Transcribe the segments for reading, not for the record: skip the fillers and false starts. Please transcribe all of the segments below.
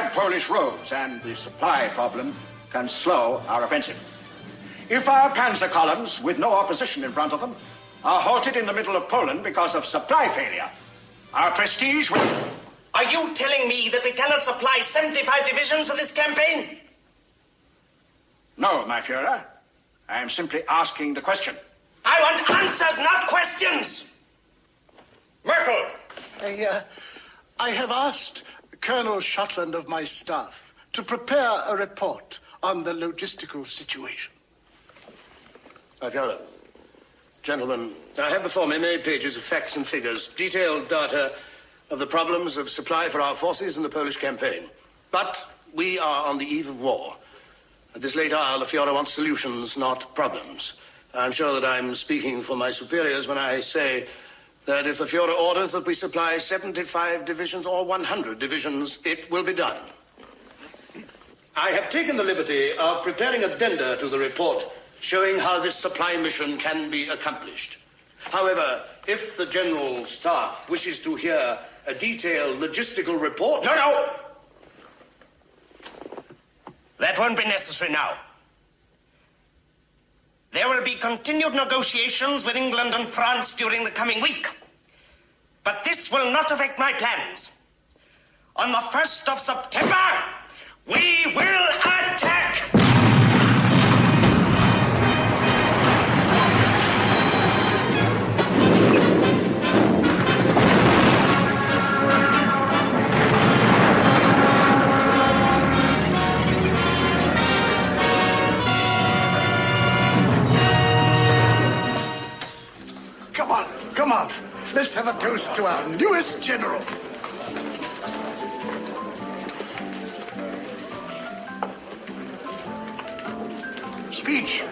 have Polish roads, and the supply problem can slow our offensive. If our panzer columns, with no opposition in front of them, are halted in the middle of Poland because of supply failure, our prestige will... Are you telling me that we cannot supply 75 divisions for this campaign? No, my Führer. I am simply asking the question. I want answers, not questions! Merkel! I have asked Colonel Shotland of my staff to prepare a report on the logistical situation. My Führer, gentlemen, I have before me many pages of facts and figures, detailed data of the problems of supply for our forces in the Polish campaign. But we are on the eve of war. At this late hour, the Führer wants solutions, not problems. I'm sure that I'm speaking for my superiors when I say that if the Führer orders that we supply 75 divisions or 100 divisions, it will be done. I have taken the liberty of preparing addenda to the report showing how this supply mission can be accomplished. However, if the General Staff wishes to hear a detailed logistical report... No! That won't be necessary now. There will be continued negotiations with England and France during the coming week. But this will not affect my plans. On the 1st of September, we will attack! Come on. Let's have a toast to our newest general. Speech.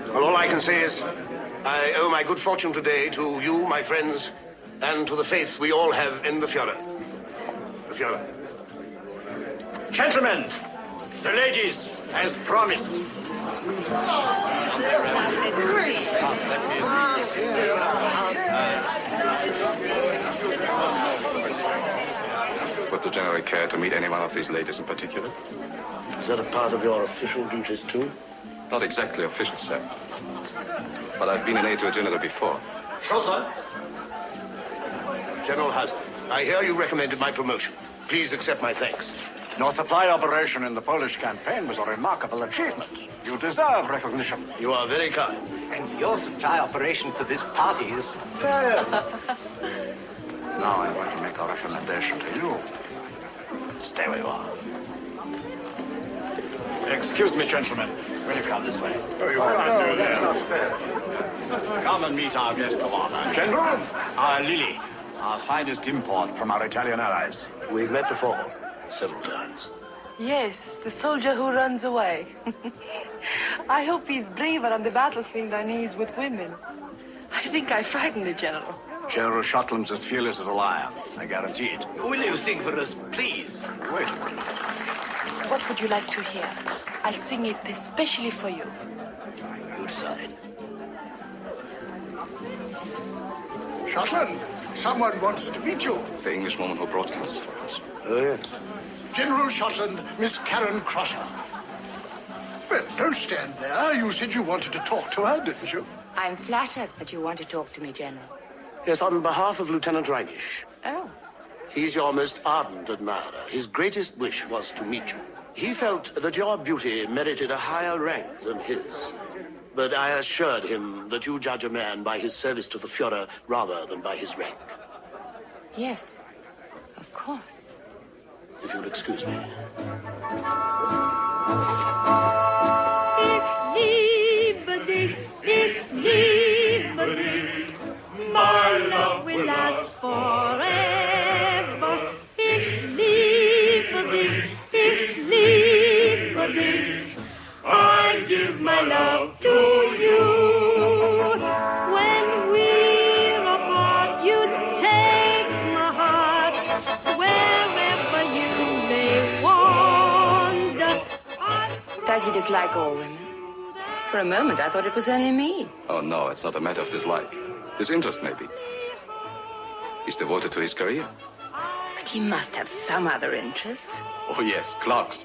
Well, all I can say is I owe my good fortune today to you, my friends, and to the faith we all have in the Führer. The Führer. Gentlemen, the ladies, as promised. Would the General care to meet any one of these ladies in particular? Is that a part of your official duties, too? Not exactly official, sir. But I've been an aide to a general before. Schulter? General Hazen, I hear you recommended my promotion. Please accept my thanks. Your supply operation in the Polish campaign was a remarkable achievement. You deserve recognition. You are very kind. And your supply operation for this party is superb. Now I want to make a recommendation to you. Stay where you are. Excuse me, gentlemen. Will you come this way? No, that's not fair. Come and meet our guest of honor. General, our Lily, our finest import from our Italian allies. We've met before, several times. Yes, the soldier who runs away. I hope he's braver on the battlefield than he is with women. I think I frightened the general. General Shotland's as fearless as a lion, I guarantee it. Will you sing for us, please? Wait a minute. What would you like to hear? I'll sing it especially for you. You decide. Shotland, someone wants to meet you. The Englishwoman who broadcasts for us. Oh, yes. General Shotland, Miss Karen Crosser. Well, don't stand there. You said you wanted to talk to her, didn't you? I'm flattered that you want to talk to me, General. Yes, on behalf of Lieutenant Reinisch. Oh. He's your most ardent admirer. His greatest wish was to meet you. He felt that your beauty merited a higher rank than his. But I assured him that you judge a man by his service to the Führer rather than by his rank. Yes, of course. If you'll excuse me. Ich liebe dich, my love will last forever. Ich liebe dich, I give my love to you. When we're apart, you take my heart wherever you may wander. Does he dislike all women? For a moment, I thought it was only me. Oh, no, it's not a matter of dislike. Disinterest, maybe. He's devoted to his career. But he must have some other interest. Oh, yes, clocks.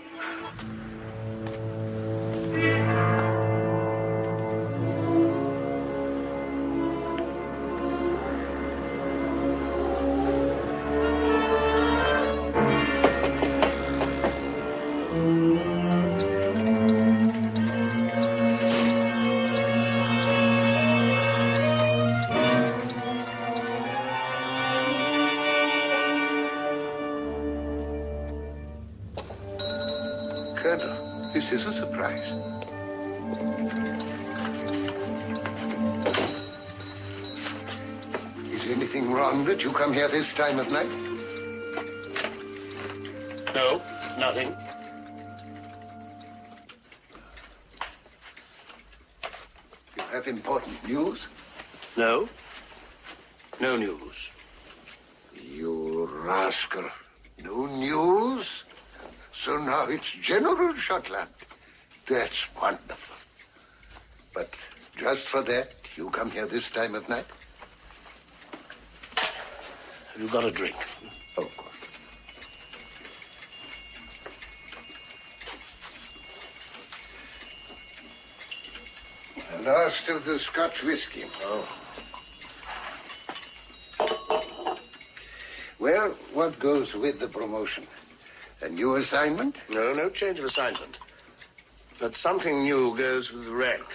This is a surprise. Is anything wrong that you come here this time of night? No, nothing. You have important news? No. No news. You rascal. No news? So now it's General Shotland. That's wonderful. But just for that, you come here this time of night? Have you got a drink? Of course. The last of the Scotch whiskey. Oh. Well, what goes with the promotion? A new assignment? No, no change of assignment. But something new goes with the rank.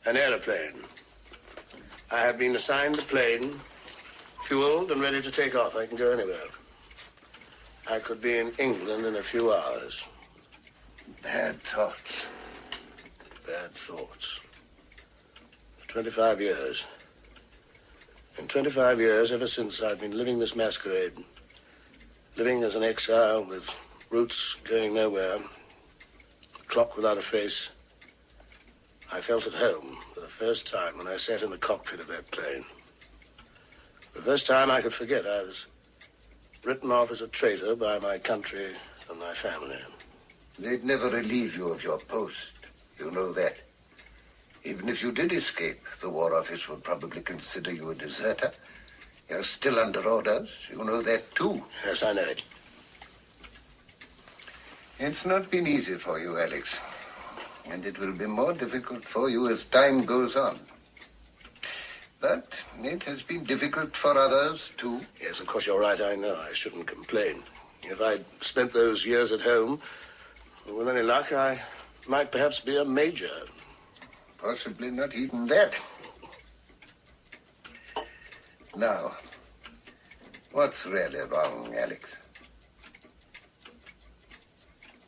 An aeroplane. I have been assigned a plane, fueled and ready to take off. I can go anywhere. I could be in England in a few hours. Bad thoughts. Bad thoughts. For 25 years. In 25 years, ever since I've been living this masquerade, living as an exile with roots going nowhere, a clock without a face, I felt at home for the first time when I sat in the cockpit of that plane. The first time I could forget I was written off as a traitor by my country and my family. They'd never relieve you of your post. You know that. Even if you did escape, the War Office would probably consider you a deserter. You're still under orders. You know that, too. Yes, I know it. It's not been easy for you, Alex. And it will be more difficult for you as time goes on. But it has been difficult for others, too. Yes, of course, you're right. I know. I shouldn't complain. If I'd spent those years at home, with any luck, I might perhaps be a major. Possibly not even that. Now, what's really wrong, Alex?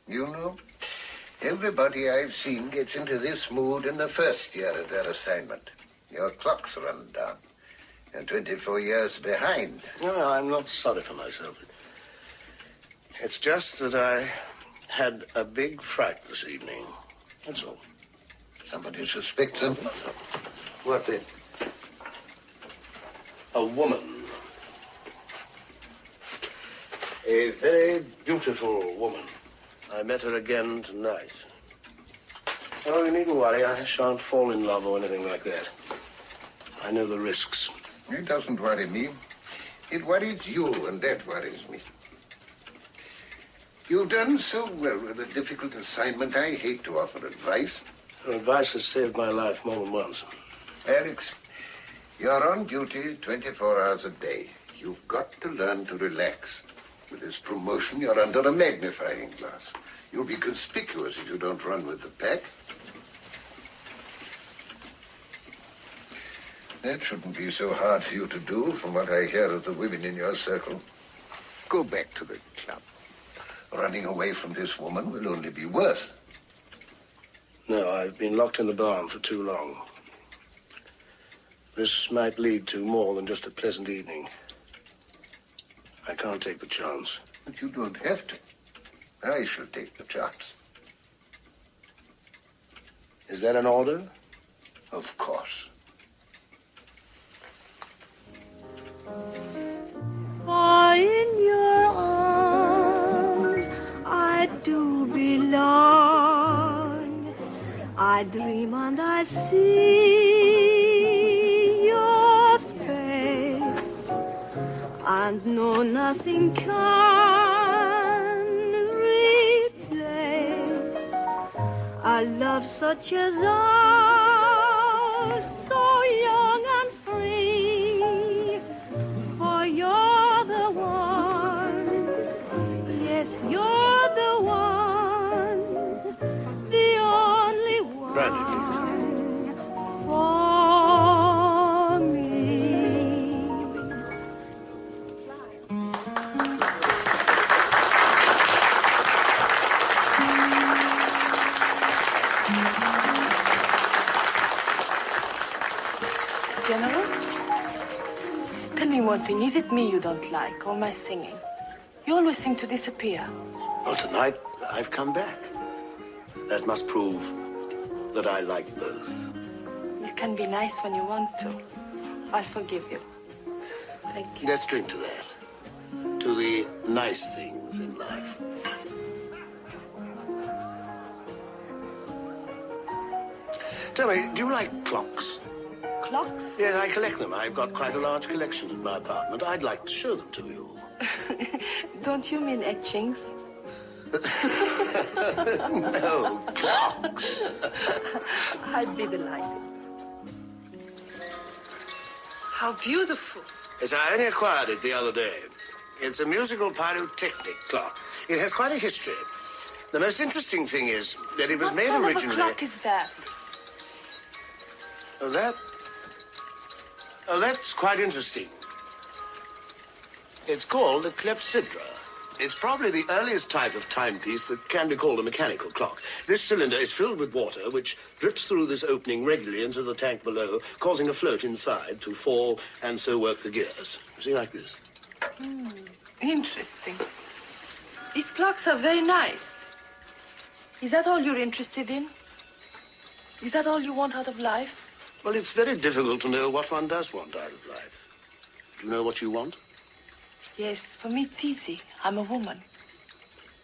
You know, everybody I've seen gets into this mood in the first year of their assignment. Your clock's run down. You're 24 years behind. No, I'm not sorry for myself. It's just that I had a big fright this evening. That's all. Somebody suspects something? What then? A woman. A very beautiful woman. I met her again tonight. Oh, you needn't worry. I shan't fall in love or anything like that. I know the risks. It doesn't worry me. It worries you, and that worries me. You've done so well with a difficult assignment, I hate to offer advice. Your advice has saved my life more than once. Alex, you're on duty 24 hours a day. You've got to learn to relax. With this promotion, you're under a magnifying glass. You'll be conspicuous if you don't run with the pack. That shouldn't be so hard for you to do, from what I hear of the women in your circle. Go back to the club. Running away from this woman will only be worse. No, I've been locked in the barn for too long. This might lead to more than just a pleasant evening. I can't take the chance. But you don't have to. I shall take the chance. Is that an order? Of course. For in your arms I do belong. I dream and I see your face. and no, nothing can replace a love such as ours, so young and free. For you're the one, yes, you're the one, the only one for me. General? Tell me one thing. Is it me you don't like, or my singing? You always seem to disappear. Well, tonight I've come back. That must prove that I like both. You can be nice when you want to. I'll forgive you. Thank you. Let's drink to that. To the nice things in life. Tell me, do you like clocks? Clocks? Yes, I collect them. I've got quite a large collection in my apartment. I'd like to show them to you. Don't you mean etchings? No, clocks. I'd be delighted. How beautiful. Yes, I only acquired it the other day. It's a musical pyrotechnic clock. It has quite a history. The most interesting thing is that it was made originally... What kind of a clock is that? That's quite interesting. It's called a clepsydra. It's probably the earliest type of timepiece that can be called a mechanical clock. This cylinder is filled with water, which drips through this opening regularly into the tank below, causing a float inside to fall and so work the gears. See, like this. Interesting. These clocks are very nice. Is that all you're interested in? Is that all you want out of life? Well, it's very difficult to know what one does want out of life. Do you know what you want? Yes, for me it's easy. I'm a woman.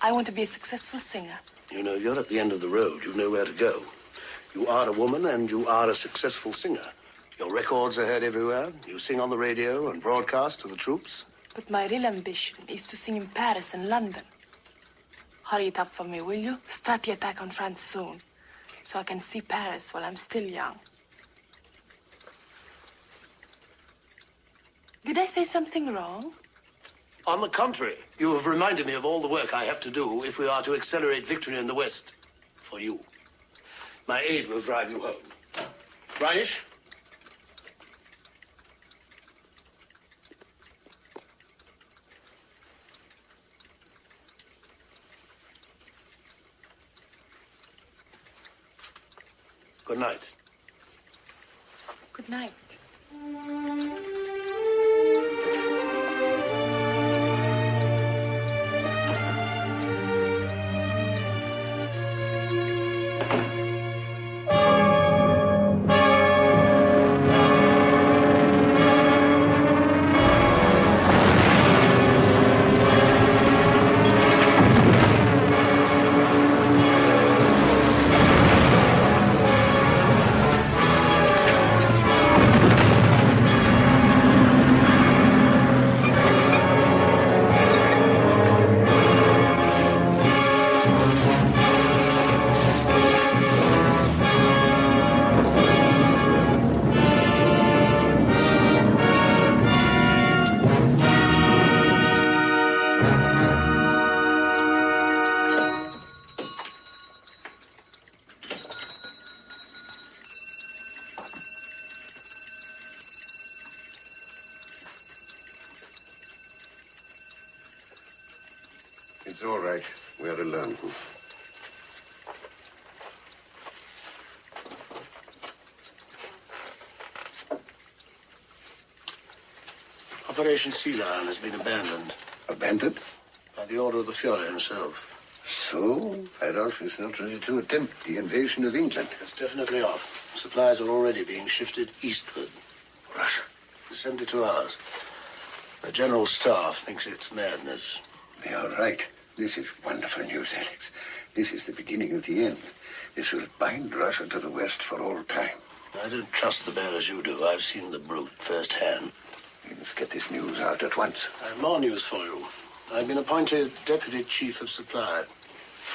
I want to be a successful singer. You know, you're at the end of the road. You know where to go. You are a woman and you are a successful singer. Your records are heard everywhere. You sing on the radio and broadcast to the troops. But my real ambition is to sing in Paris and London. Hurry it up for me, will you? Start the attack on France soon, so I can see Paris while I'm still young. Did I say something wrong? On the contrary, you have reminded me of all the work I have to do if we are to accelerate victory in the West. For you. My aide will drive you home. Reinisch? Good night. Good night. It's all right. We're alone. Operation Sea Lion has been abandoned. Abandoned? By the order of the Fuhrer himself. So, Adolf is not ready to attempt the invasion of England. It's definitely off. Supplies are already being shifted eastward. Russia? For 72 hours. The General Staff thinks it's madness. They are right. This is wonderful news, Alex. This is the beginning of the end. This will bind Russia to the West for all time. I don't trust the bear as you do. I've seen the brute firsthand. We must get this news news out at once. I have more news for you. I've been appointed Deputy Chief of Supply.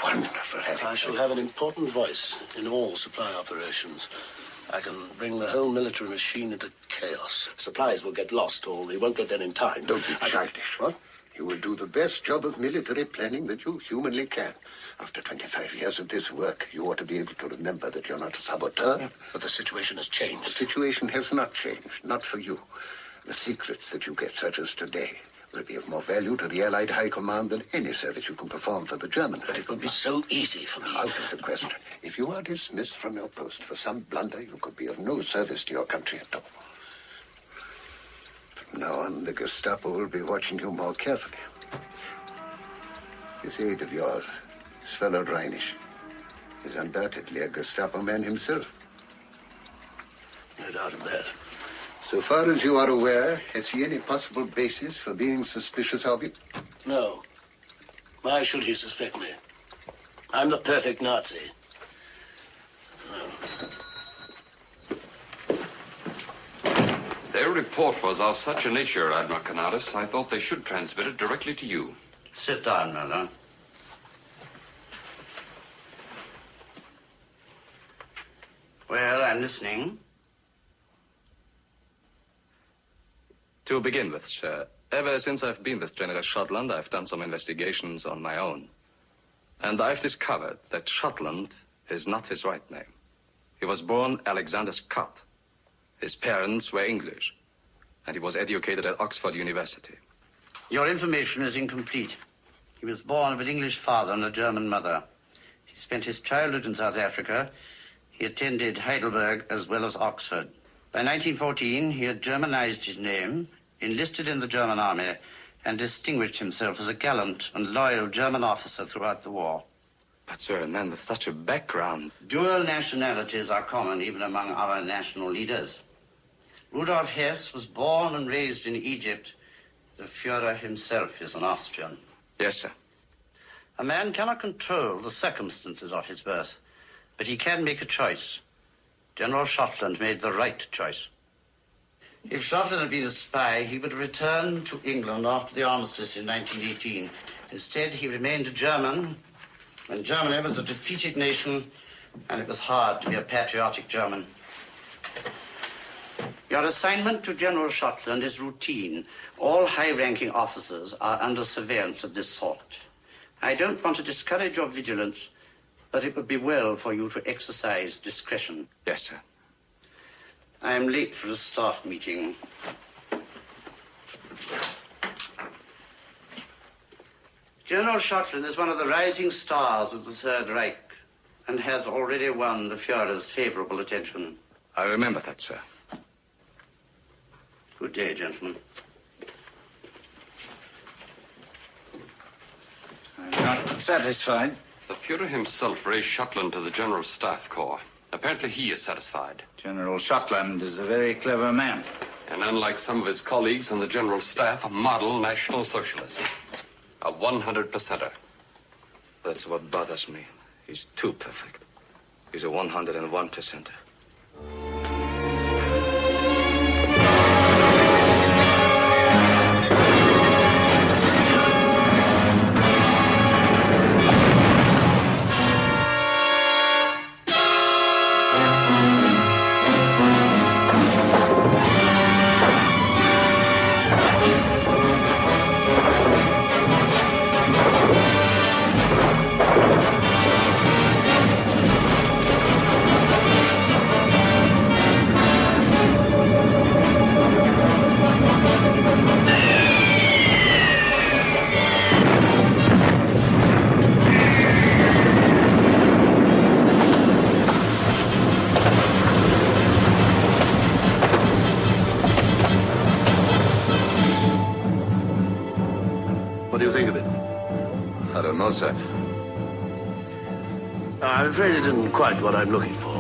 Wonderful, Harry. I shall have an important voice in all supply operations. I can bring the whole military machine into chaos. Supplies will get lost, or we won't get there in time. Don't be childish. What? You will do the best job of military planning that you humanly can. After 25 years of this work, you ought to be able to remember that you're not a saboteur. Yeah, but the situation has changed. The situation has not changed, not for you. The secrets that you get, such as today, will be of more value to the Allied High Command than any service you can perform for the Germans. But it would be so easy for me. Out of the question. If you are dismissed from your post for some blunder, you could be of no service to your country at all. From now on, the Gestapo will be watching you more carefully. This aide of yours, this fellow Reinisch, is undoubtedly a Gestapo man himself. No doubt of that. So far as you are aware, has he any possible basis for being suspicious of you? No. Why should he suspect me? I'm the perfect Nazi. Their report was of such a nature, Admiral Canaris, I thought they should transmit it directly to you. Sit down, Miller. Well, I'm listening. To begin with, sir, ever since I've been with General Shotland, I've done some investigations on my own. And I've discovered that Shotland is not his right name. He was born Alexander Scott. His parents were English, and he was educated at Oxford University. Your information is incomplete. He was born of an English father and a German mother. He spent his childhood in South Africa. He attended Heidelberg as well as Oxford. By 1914, he had Germanized his name, enlisted in the German army, and distinguished himself as a gallant and loyal German officer throughout the war. But, sir, a man with such a background... Dual nationalities are common even among our national leaders. Rudolf Hess was born and raised in Egypt. The Führer himself is an Austrian. Yes, sir. A man cannot control the circumstances of his birth, but he can make a choice. General Shotland made the right choice. If Shotland had been a spy, he would have returned to England after the armistice in 1918. Instead, he remained a German when Germany was a defeated nation, and it was hard to be a patriotic German. Your assignment to General Shotland is routine. All high-ranking officers are under surveillance of this sort. I don't want to discourage your vigilance, but it would be well for you to exercise discretion. Yes, sir. I am late for a staff meeting. General Shotland is one of the rising stars of the Third Reich and has already won the Führer's favorable attention. I remember that, sir. Good day, gentlemen. I'm not satisfied. The Führer himself raised Shotland to the General Staff Corps. Apparently he is satisfied. General Shotland is a very clever man. And unlike some of his colleagues on the General Staff, a model National Socialist. A 100%er. That's what bothers me. He's too perfect. He's a 101%er. What do you think of it? I don't know, sir. I'm afraid it isn't quite what I'm looking for.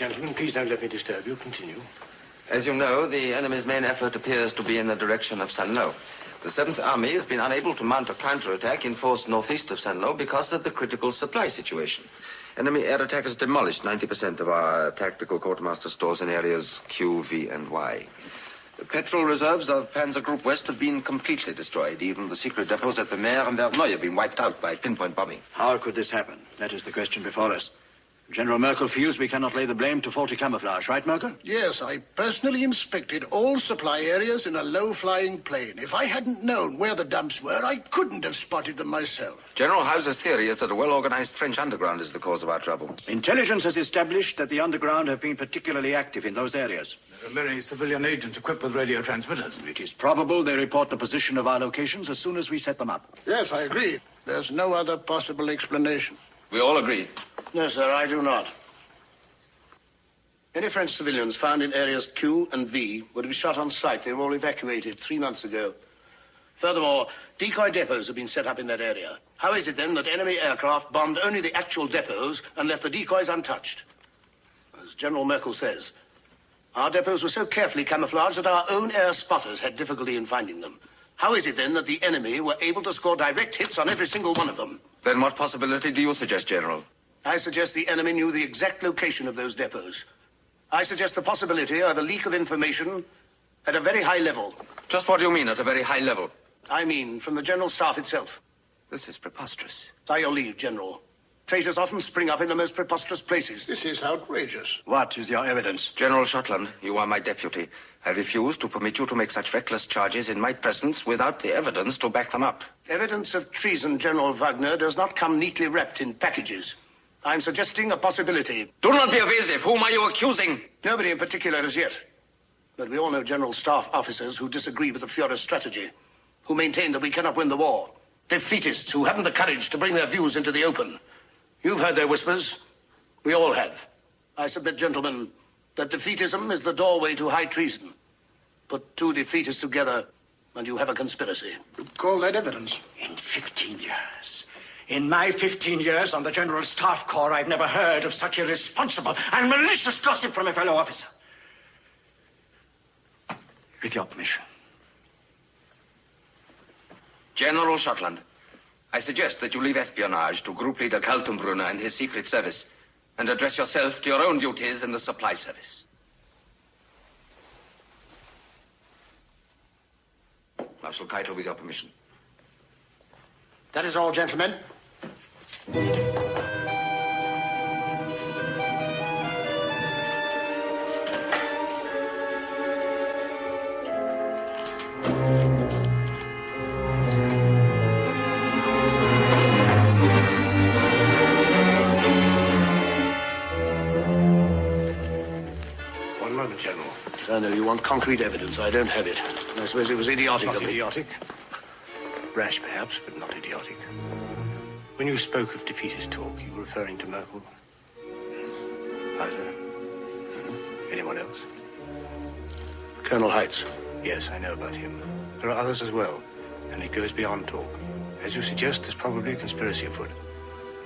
gentlemen. Please don't let me disturb you. Continue. As you know, the enemy's main effort appears to be in the direction of Saint-Lô. The 7th Army has been unable to mount a counterattack in force northeast of Saint-Lô because of the critical supply situation. Enemy air attack has demolished 90% of our tactical quartermaster stores in areas Q, V, and Y. The petrol reserves of Panzer Group West have been completely destroyed. Even the secret depots at Aylmer and Verneuil have been wiped out by pinpoint bombing. How could this happen? That is the question before us. General Merkel feels we cannot lay the blame to faulty camouflage, right, Merkel? Yes, I personally inspected all supply areas in a low-flying plane. If I hadn't known where the dumps were, I couldn't have spotted them myself. General Hauser's theory is that a well-organized French underground is the cause of our trouble. Intelligence has established that the underground have been particularly active in those areas. There are many civilian agents equipped with radio transmitters. It is probable they report the position of our locations as soon as we set them up. Yes, I agree. There's no other possible explanation. We all agree. No, sir, I do not. Any French civilians found in areas Q and V were to be shot on sight. They were all evacuated 3 months ago. Furthermore, decoy depots have been set up in that area. How is it, then, that enemy aircraft bombed only the actual depots and left the decoys untouched? As General Merkel says, our depots were so carefully camouflaged that our own air spotters had difficulty in finding them. How is it, then, that the enemy were able to score direct hits on every single one of them? Then what possibility do you suggest, General? I suggest the enemy knew the exact location of those depots. I suggest the possibility of a leak of information at a very high level. Just what do you mean, at a very high level? I mean, from the General Staff itself. This is preposterous. By your leave, General. Traitors often spring up in the most preposterous places. This is outrageous. What is your evidence? General Schottland, you are my deputy. I refuse to permit you to make such reckless charges in my presence without the evidence to back them up. Evidence of treason, General Wagner, does not come neatly wrapped in packages. I'm suggesting a possibility. Do not be evasive. Whom are you accusing? Nobody in particular as yet. But we all know General Staff officers who disagree with the Führer's strategy, who maintain that we cannot win the war. Defeatists who haven't the courage to bring their views into the open. You've heard their whispers. We all have. I submit, gentlemen, that defeatism is the doorway to high treason. Put 2 defeatists together, and you have a conspiracy. You call that evidence? In 15 years. In my 15 years on the General Staff Corps, I've never heard of such irresponsible and malicious gossip from a fellow officer. With your permission. General Schottland, I suggest that you leave espionage to Group Leader Kaltenbrunner and his secret service and address yourself to your own duties in the supply service. Marshal Keitel, with your permission. That is all, gentlemen. One moment, General. I know you want concrete evidence. I don't have it. I suppose it was idiotic of me. Idiotic. Rash, perhaps, but not idiotic. When you spoke of defeatist talk, you were referring to Merkel? Either. Anyone else? Colonel Heitz. Yes, I know about him. There are others as well, and it goes beyond talk. As you suggest, there's probably a conspiracy afoot.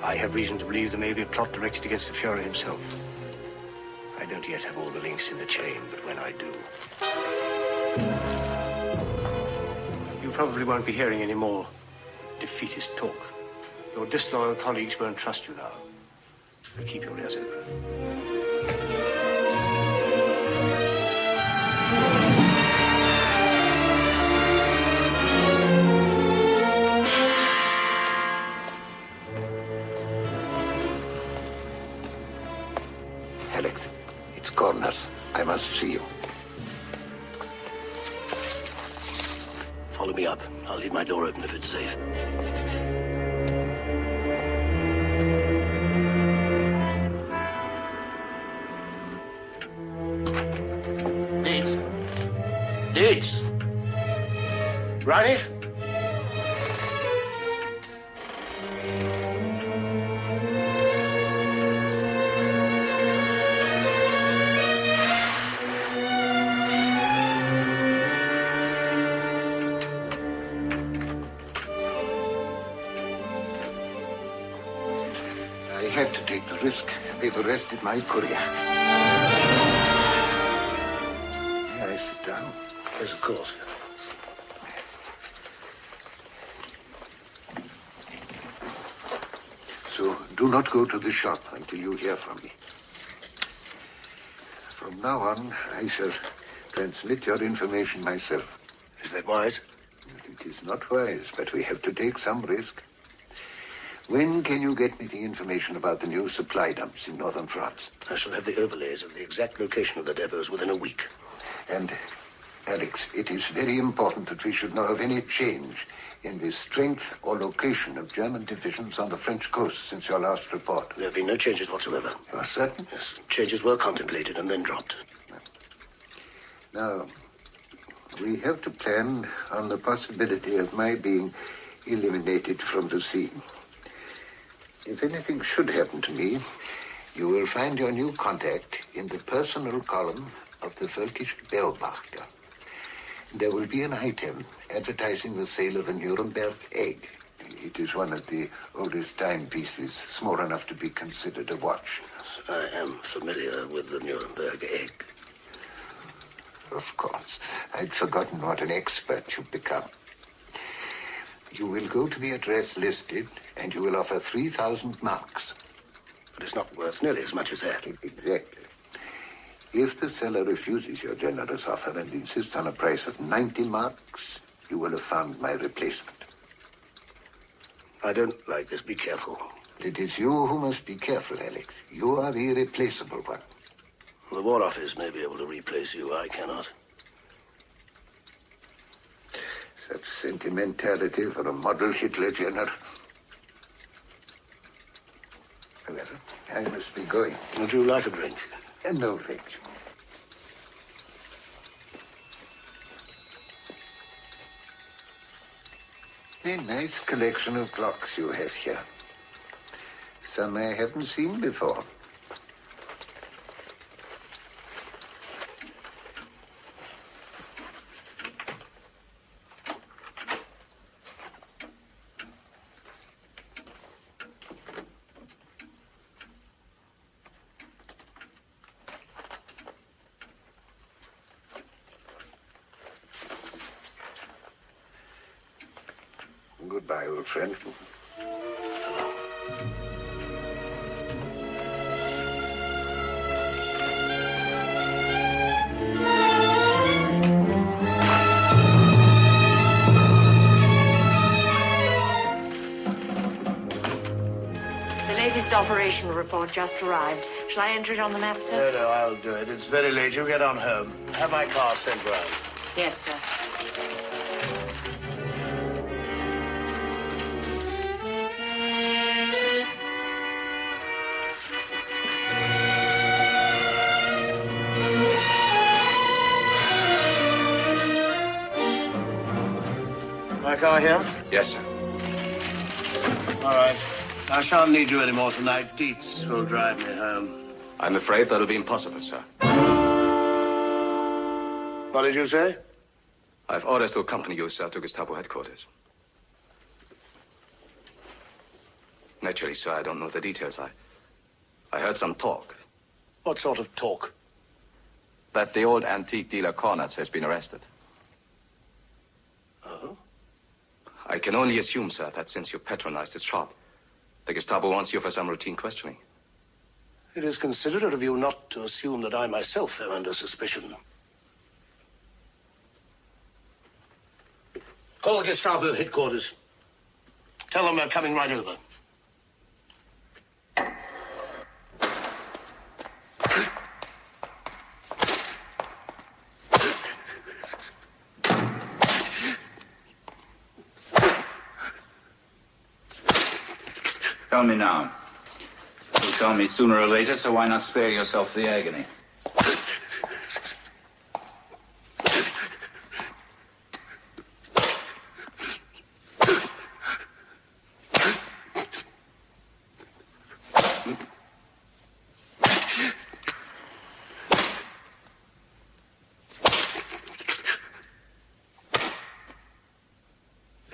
I have reason to believe there may be a plot directed against the Führer himself. I don't yet have all the links in the chain, but when I do... You probably won't be hearing any more defeatist talk. Your disloyal colleagues won't trust you now. But keep your ears open. Alex, it's Corners. I must see you. Follow me up. I'll leave my door open if it's safe. Dietz. Run it? had to take the risk. They've arrested my courier. May I sit down? Yes, of course. So do not go to the shop until you hear from me. From now on, I shall transmit your information myself. Is that wise? It is not wise, but we have to take some risk. When can you get me the information about the new supply dumps in northern France? I shall have the overlays of the exact location of the depots within a week. And, Alex, it is very important that we should know of any change in the strength or location of German divisions on the French coast since your last report. There have been no changes whatsoever. You are certain? Yes, changes were contemplated and then dropped. Now, we have to plan on the possibility of my being eliminated from the scene. If anything should happen to me, you will find your new contact in the personal column of the Völkisch Beobachter. There will be an item advertising the sale of a Nuremberg egg. It is one of the oldest timepieces, small enough to be considered a watch. I am familiar with the Nuremberg egg. Of course. I'd forgotten what an expert you've become. You will go to the address listed, and you will offer 3,000 marks. But it's not worth nearly as much as that. Exactly. If the seller refuses your generous offer and insists on a price of 90 marks, you will have found my replacement. I don't like this. Be careful. It is you who must be careful, Alex. You are the irreplaceable one. The War Office may be able to replace you. I cannot. Such sentimentality for a model Hitler general. Well, I must be going. Would you like a drink? No, thank you. A nice collection of clocks you have here. Some I haven't seen before. Goodbye, old friend. The latest operational report just arrived. Shall I enter it on the map, sir? No, I'll do it. It's very late. You get on home. Have my car sent round. Yes, sir. My car here? Yes, sir. All right. I shan't need you anymore tonight. Dietz will drive me home. I'm afraid that'll be impossible, sir. What did you say? I've orders to accompany you, sir, to Gestapo headquarters. Naturally, sir, I don't know the details. I heard some talk. What sort of talk? That the old antique dealer Kornatz has been arrested. Oh? I can only assume, sir, that since you patronized his shop, the Gestapo wants you for some routine questioning. It is considerate of you not to assume that I myself am under suspicion. Call the Gestapo headquarters. Tell them they're coming right over. Tell me now. You'll tell me sooner or later, so why not spare yourself the agony?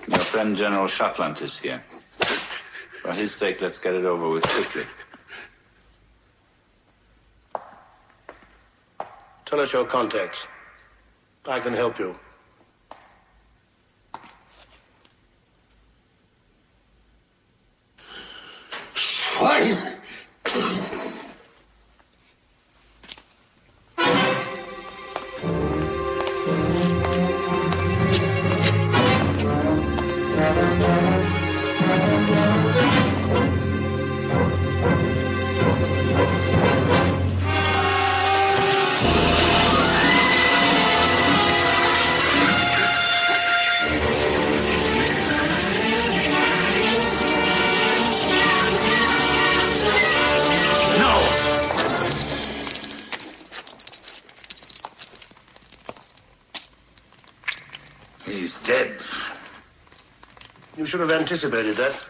Your friend General Schottland is here. For his sake, let's get it over with quickly. Tell us your contacts. I can help you. Swine! He's dead. You should have anticipated that.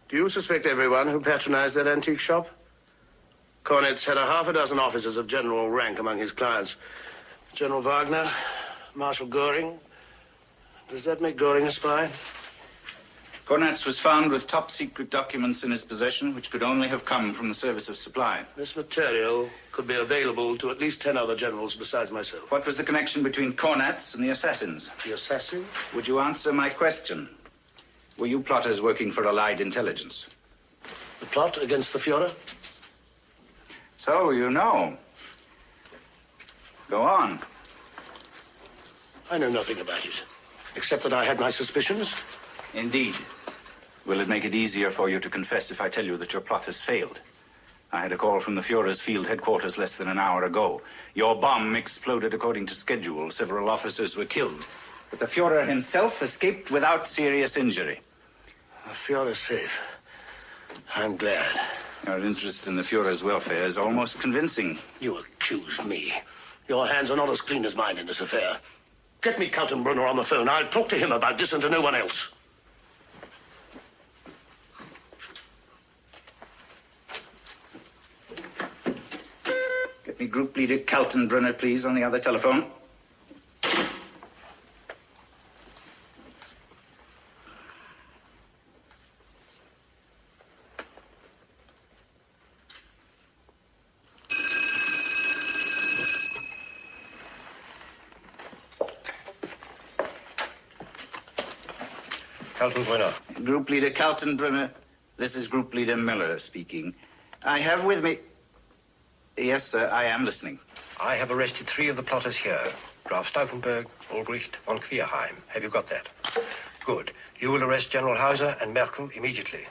Do you suspect everyone who patronized that antique shop? Cornetz had half a dozen officers of general rank among his clients. General Wagner, Marshal Goering. Does that make Goering a spy? Cornetz was found with top-secret documents in his possession, which could only have come from the Service of Supply. This material could be available to at least 10 other generals besides myself. What was the connection between Cornetz and the assassins? The assassin? Would you answer my question? Were you plotters working for Allied intelligence? The plot against the Fuhrer? So you know. Go on. I know nothing about it, except that I had my suspicions. Indeed. Will it make it easier for you to confess if I tell you that your plot has failed? I had a call from the Fuhrer's field headquarters less than an hour ago. Your bomb exploded according to schedule. Several officers were killed. But the Fuhrer himself escaped without serious injury. The Fuhrer's safe. I'm glad. Your interest in the Fuhrer's welfare is almost convincing. You accuse me. Your hands are not as clean as mine in this affair. Get me Kaltenbrunner on the phone. I'll talk to him about this and to no one else. Get me Group Leader Kaltenbrunner, please, on the other telephone. Kaltenbrunner. Group Leader Kaltenbrunner, this is Group Leader Miller speaking. I have with me... Yes, sir, I am listening. I have arrested 3 of the plotters here. Graf Stauffenberg, Ulbricht, von Quierheim. Have you got that? Good. You will arrest General Hauser and Merkel immediately.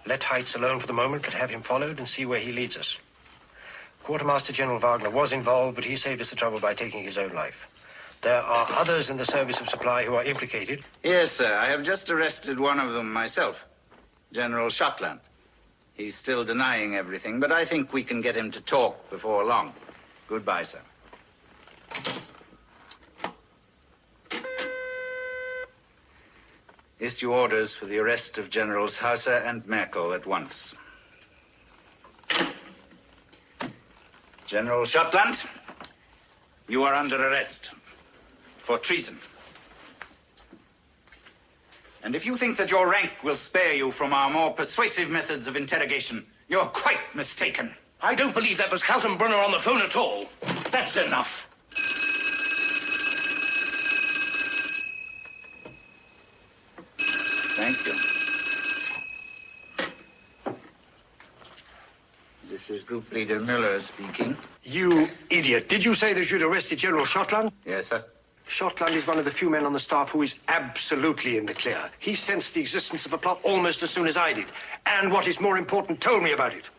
Let Heitz alone for the moment, but have him followed and see where he leads us. Quartermaster General Wagner was involved, but he saved us the trouble by taking his own life. There are others in the Service of Supply who are implicated. Yes, sir. I have just arrested one of them myself, General Schottland. He's still denying everything, but I think we can get him to talk before long. Goodbye, sir. Issue orders for the arrest of Generals Hauser and Merkel at once. General Schottland, you are under arrest for treason. And if you think that your rank will spare you from our more persuasive methods of interrogation, you're quite mistaken. I don't believe that was Kaltenbrunner on the phone at all. That's enough. Thank you. This is Group Leader Miller speaking. You idiot. Did you say that you'd arrested General Schottland? Yes, sir. Schottland is one of the few men on the staff who is absolutely in the clear. He sensed the existence of a plot almost as soon as I did. And what is more important, told me about it.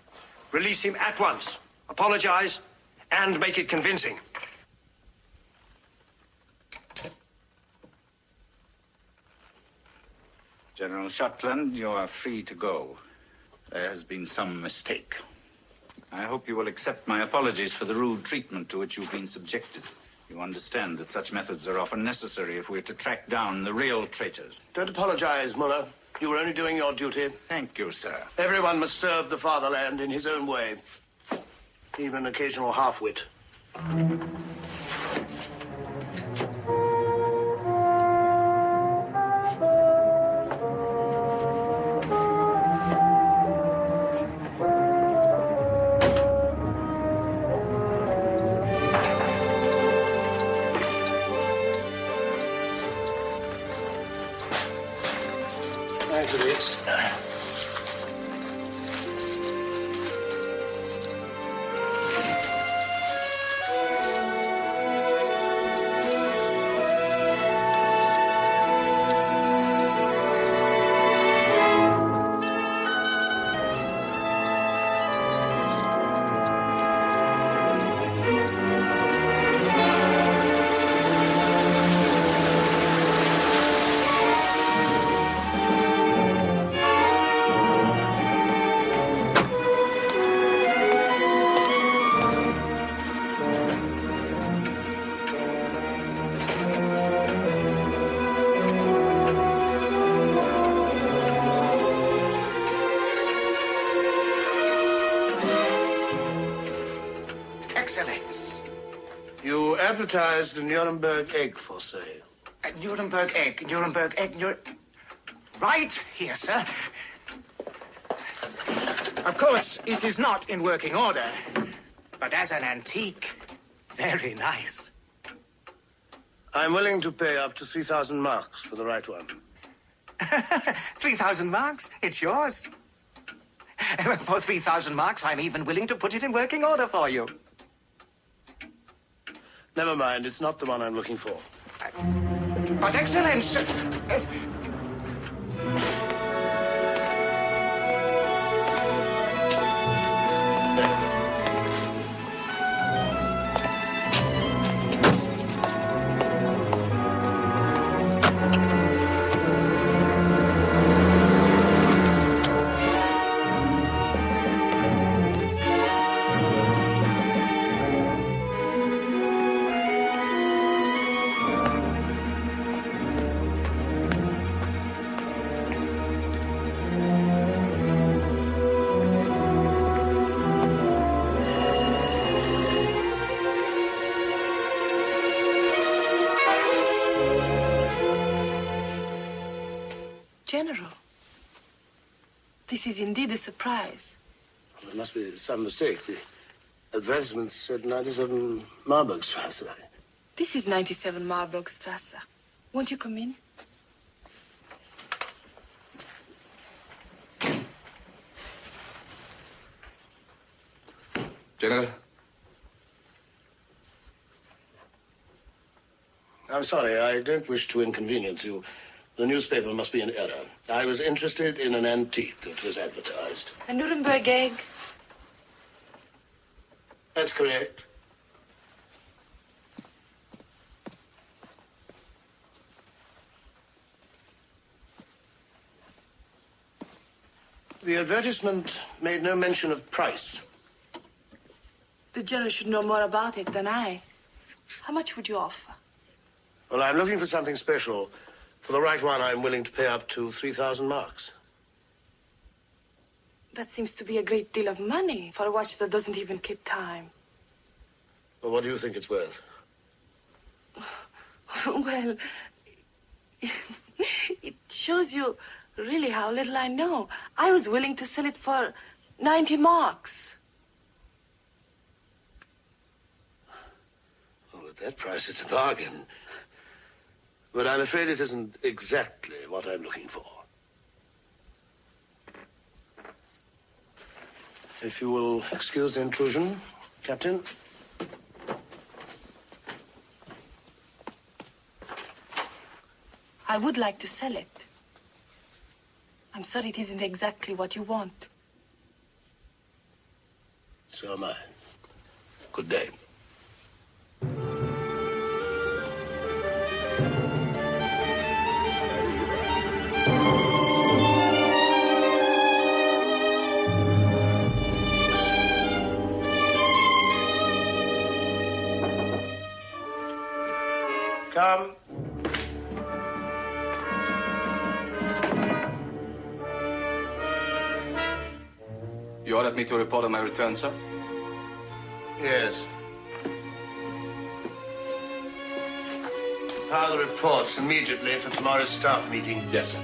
Release him at once. Apologize and make it convincing. General Schottland, you are free to go. There has been some mistake. I hope you will accept my apologies for the rude treatment to which you've been subjected. You understand that such methods are often necessary if we're to track down the real traitors. Don't apologize, Muller. You were only doing your duty. Thank you, sir. Everyone must serve the fatherland in his own way. Even an occasional half-wit. Thank you, Liz. Excellence. You advertised a Nuremberg egg for sale. Nuremberg egg, Nuremberg egg, Right here, sir. Of course, it is not in working order, but as an antique, very nice. I'm willing to pay up to 3,000 marks for the right one. 3,000 marks? It's yours. For 3,000 marks, I'm even willing to put it in working order for you. Never mind, it's not the one I'm looking for. But, Excellence... General, this is indeed a surprise. There must be some mistake. The advertisement said 97 Marburgstrasse. This is 97 Marburgstrasse. Won't you come in? General? I'm sorry, I don't wish to inconvenience you. The newspaper must be in error. I was interested in an antique that was advertised. A Nuremberg egg. That's correct. The advertisement made no mention of price. The general should know more about it than I. How much would you offer? Well, I'm looking for something special. For the right one, I'm willing to pay up to 3,000 marks. That seems to be a great deal of money for a watch that doesn't even keep time. Well, what do you think it's worth? Well, it shows you really how little I know. I was willing to sell it for 90 marks. Well, at that price, it's a bargain. But I'm afraid it isn't exactly what I'm looking for. If you will excuse the intrusion, Captain. I would like to sell it. I'm sorry it isn't exactly what you want. So am I. Good day. Come. You ordered me to report on my return, sir? Yes. File the reports immediately for tomorrow's staff meeting. Yes, sir.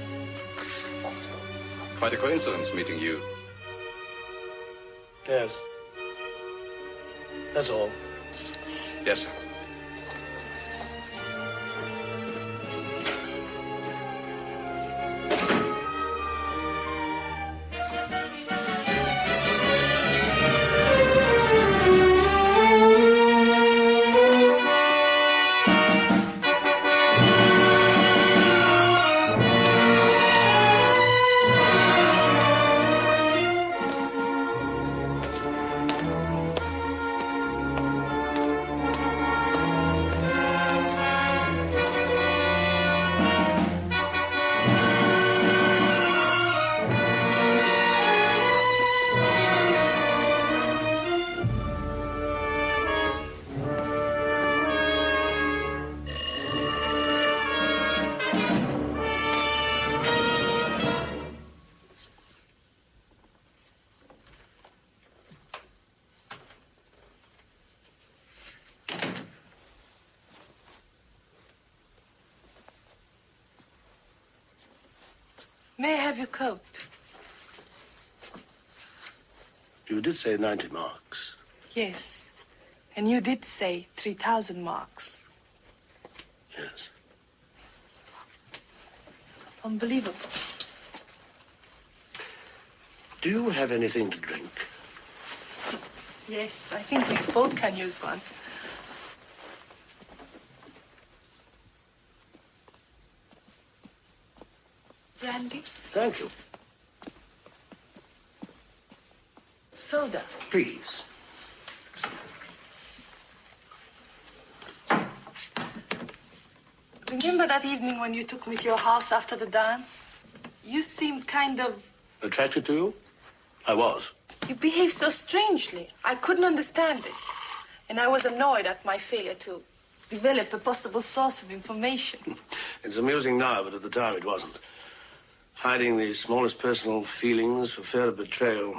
Quite a coincidence meeting you. Yes. That's all. Yes, sir. May I have your coat? You did say 90 marks. Yes. And you did say 3,000 marks. Yes. Unbelievable. Do you have anything to drink? Yes, I think we both can use one. Brandy? Thank you. Soda? Please. Remember that evening when you took me to your house after the dance? You seemed kind of... Attracted to you? I was. You behaved so strangely. I couldn't understand it. And I was annoyed at my failure to develop a possible source of information. It's amusing now, but at the time it wasn't. Hiding the smallest personal feelings for fear of betrayal.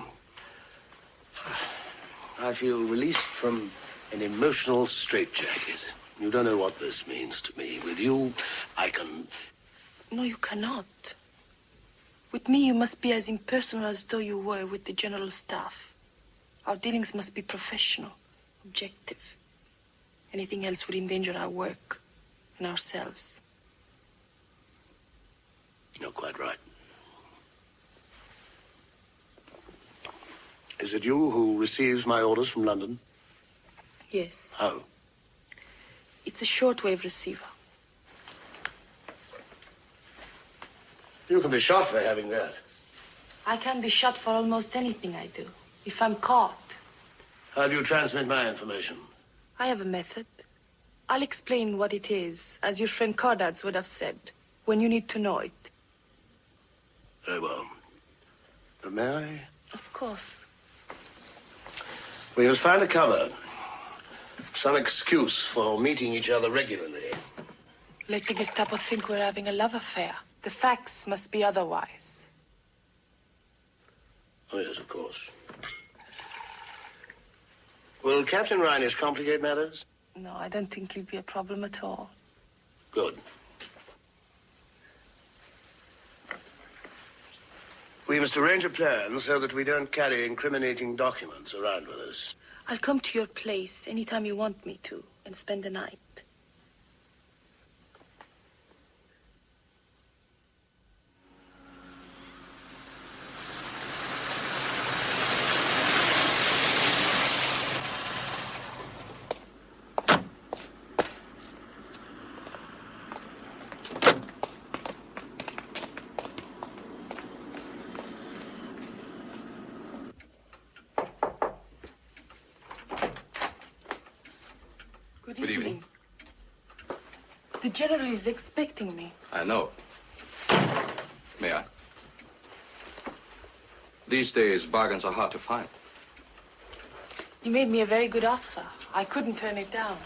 I feel released from an emotional straitjacket. You don't know what this means to me. With you, I can... No, you cannot. With me, you must be as impersonal as though you were with the general staff. Our dealings must be professional, objective. Anything else would endanger our work and ourselves. You're quite right. Is it you who receives my orders from London? Yes. How? It's a shortwave receiver. You can be shot for having that. I can be shot for almost anything I do, if I'm caught. How do you transmit my information? I have a method. I'll explain what it is, as your friend Cordats would have said, when you need to know it. Very well. But may I? Of course. We must find a cover. Some excuse for meeting each other regularly. Let the Gestapo think we're having a love affair. The facts must be otherwise. Oh, yes, of course. Will Captain Reinisch complicate matters? No, I don't think it'll be a problem at all. Good. We must arrange a plan so that we don't carry incriminating documents around with us. I'll come to your place anytime you want me to and spend the night. Good evening. The general is expecting me. I know. May I? These days, bargains are hard to find. You made me a very good offer. I couldn't turn it down.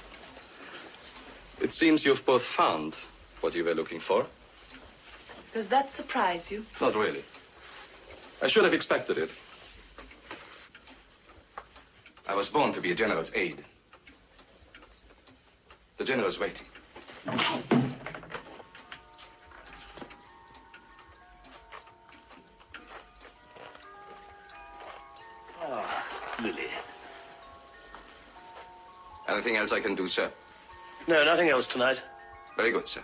It seems you've both found what you were looking for. Does that surprise you? Not really. I should have expected it. I was born to be a general's aide. The general's waiting. Ah, Lily. Anything else I can do, sir? No, nothing else tonight. Very good, sir.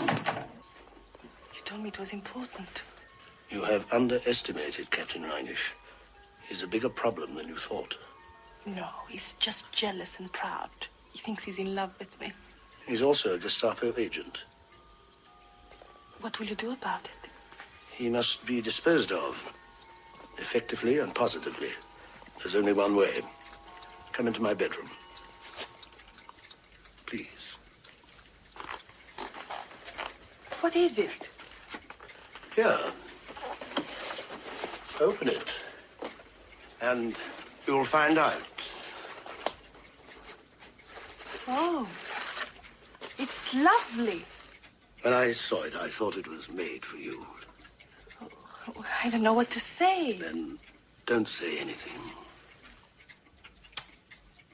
You told me it was important. You have underestimated Captain Reinisch. He's a bigger problem than you thought. No, he's just jealous and proud. He thinks he's in love with me. He's also a Gestapo agent. What will you do about it? He must be disposed of, effectively and positively. There's only one way. Come into my bedroom. Please. What is it? Here. Open it. And you'll find out. Oh, it's lovely. When I saw it, I thought it was made for you. Oh, I don't know what to say. Then don't say anything.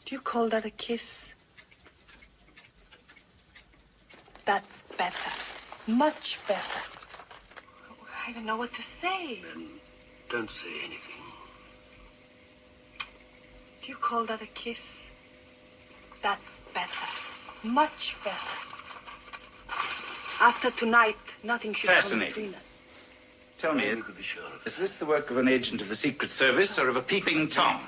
Do you call that a kiss? That's better. Much better. Oh, I don't know what to say. Then don't say anything. Do you call that a kiss? That's better. Much better. After tonight, nothing should come Fascinating. between us. Tell me, You could be sure of it. is this the work of an agent of the Secret Service or of a peeping Tom?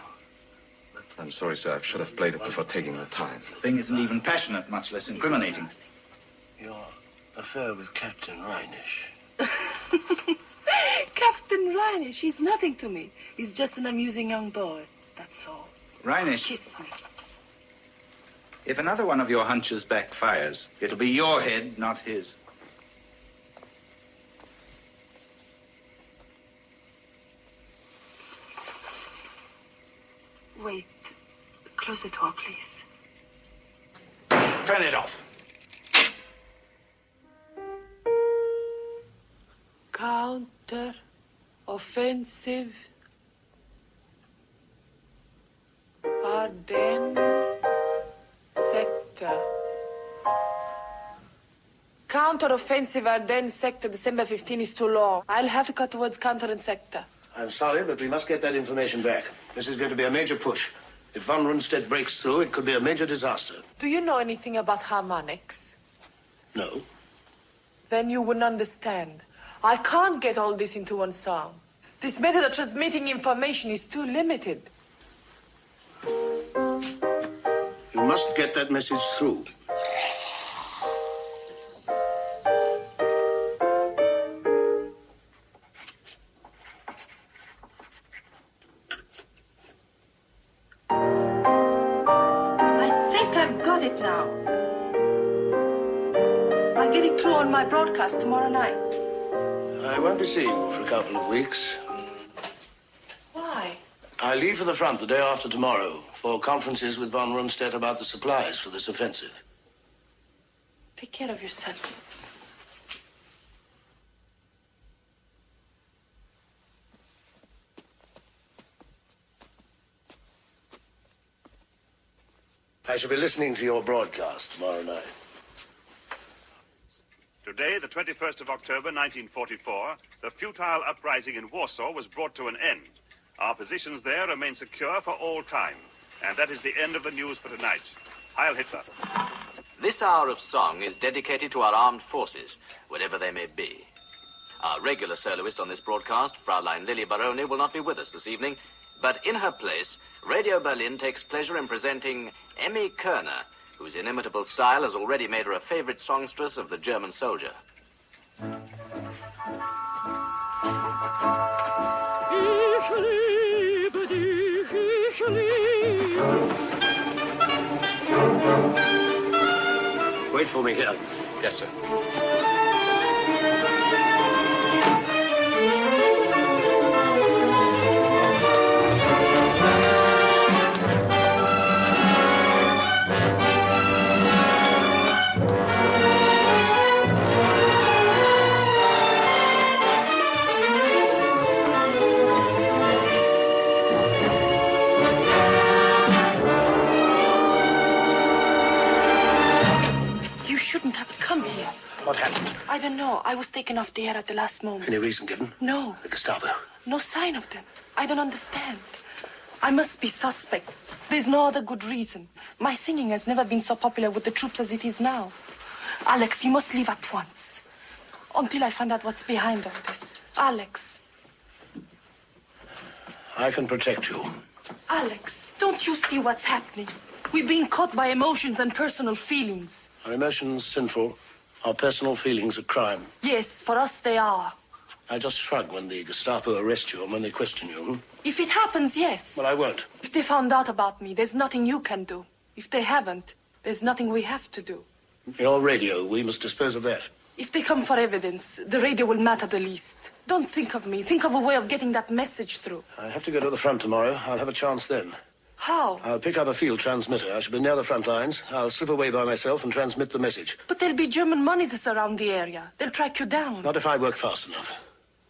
I'm sorry, sir. I should have played it before taking the time. The thing isn't even passionate, much less incriminating. Your affair with Captain Reinisch. Captain Reinisch, he's nothing to me. He's just an amusing young boy. That's all. Reinisch, Kiss me. if another one of your hunches backfires, it'll be your head, not his. Wait. Close the door, please. Turn it off. Counter-offensive. Ardennes sector. Counter-offensive Ardennes sector, December 15 is too long. I'll have to cut towards counter and sector. I'm sorry, but we must get that information back. This is going to be a major push. If von Rundstedt breaks through, it could be a major disaster. Do you know anything about harmonics? No. Then you wouldn't understand. I can't get all this into one song. This method of transmitting information is too limited. You must get that message through. My broadcast tomorrow night. I won't be seeing you for a couple of weeks. Why? I leave for the front the day after tomorrow for conferences with von Rundstedt about the supplies for this offensive. Take care of yourself. I shall be listening to your broadcast tomorrow night. Today, the 21st of October, 1944, the futile uprising in Warsaw was brought to an end. Our positions there remain secure for all time. And that is the end of the news for tonight. Heil Hitler. This hour of song is dedicated to our armed forces, wherever they may be. Our regular soloist on this broadcast, Fraulein Lily Baroni, will not be with us this evening, but in her place, Radio Berlin takes pleasure in presenting Emmy Kerner, whose inimitable style has already made her a favorite songstress of the German soldier. Wait for me here. Yes, sir. What happened? I don't know. I was taken off the air at the last moment. Any reason given? No. The Gestapo? No sign of them. I don't understand. I must be suspect. There's no other good reason. My singing has never been so popular with the troops as it is now. Alex, you must leave at once. Until I find out what's behind all this. Alex. I can protect you. Alex, don't you see what's happening? We're being caught by emotions and personal feelings. Are emotions sinful? Are personal feelings a crime? Yes, for us they are. I just shrug when the Gestapo arrest you and when they question you. If it happens, yes. Well, I won't. If they found out about me, there's nothing you can do. If they haven't, there's nothing we have to do. Your radio, we must dispose of that. If they come for evidence, the radio will matter the least. Don't think of me. Think of a way of getting that message through. I have to go to the front tomorrow. I'll have a chance then. How? I'll pick up a field transmitter. I shall be near the front lines. I'll slip away by myself and transmit the message. But there'll be German monitors around the area. They'll track you down. Not if I work fast enough.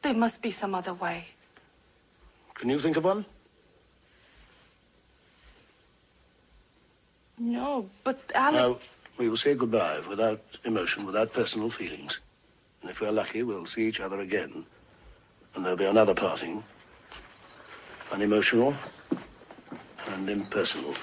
There must be some other way. Can you think of one? No, but Alex... Now, we will say goodbye without emotion, without personal feelings. And if we're lucky, we'll see each other again. And there'll be another parting. Unemotional and impersonal.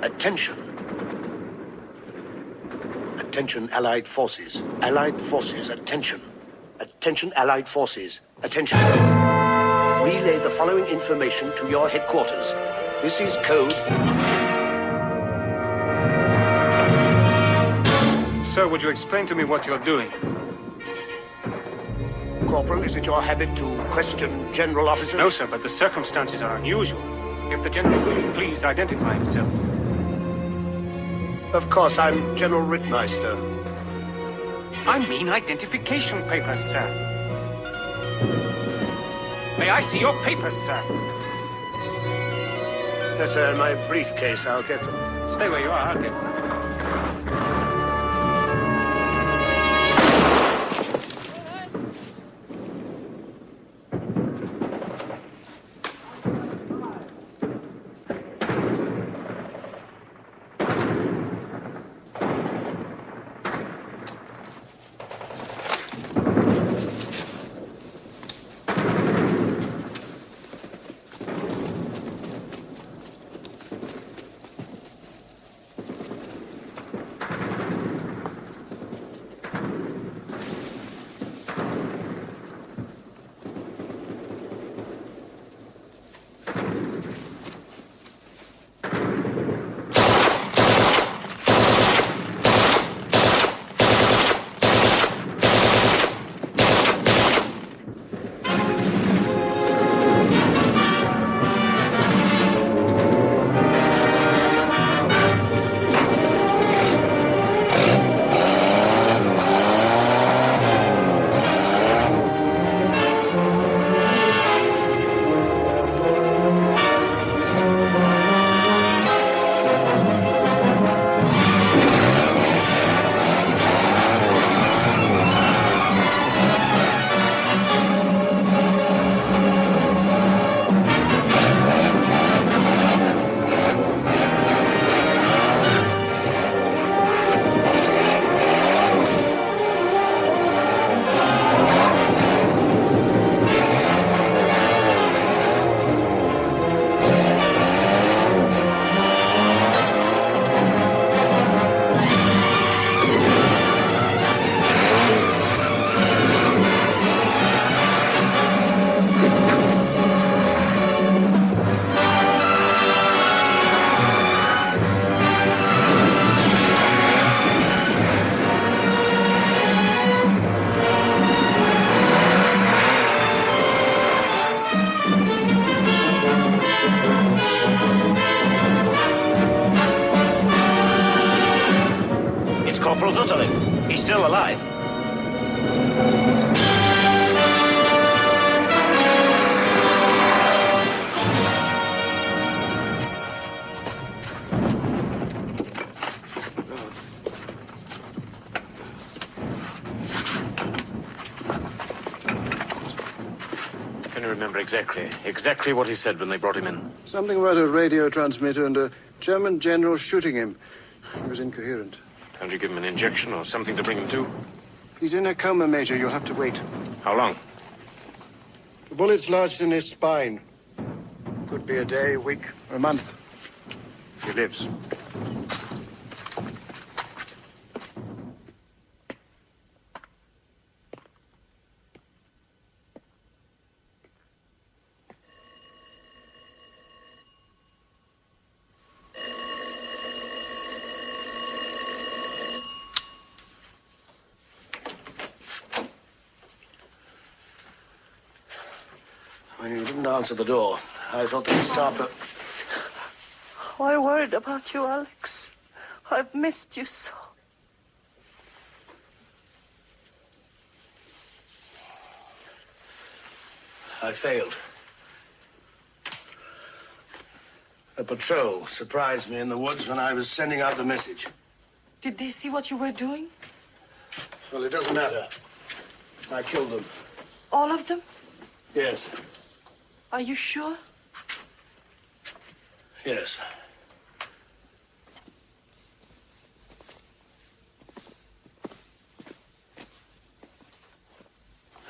Attention. Attention, Allied forces. Allied forces, attention. Attention, Allied forces. Attention. Relay the following information to your headquarters. This is code. Sir, would you explain to me what you're doing? Corporal, is it your habit to question general officers? No, sir, but the circumstances are unusual. If the general will please identify himself. Of course, I'm General Rittmeister. I mean identification papers, sir. May I see your papers, sir? Yes, sir, in my briefcase. I'll get them. Stay where you are. I'll get them. Can you remember exactly what he said when they brought him in? Something about a radio transmitter and a German general shooting him. He was incoherent. Can't you give him an injection or something to bring him to? He's in a coma, Major. You'll have to wait. How long? The bullet's lodged in his spine. Could be a day, a week, or a month. If he lives. When you didn't answer the door, I thought they'd stop at... Oh, I worried about you, Alex. I've missed you so. I failed. A patrol surprised me in the woods when I was sending out the message. Did they see what you were doing? Well, it doesn't matter. I killed them. All of them? Yes. Are you sure? Yes.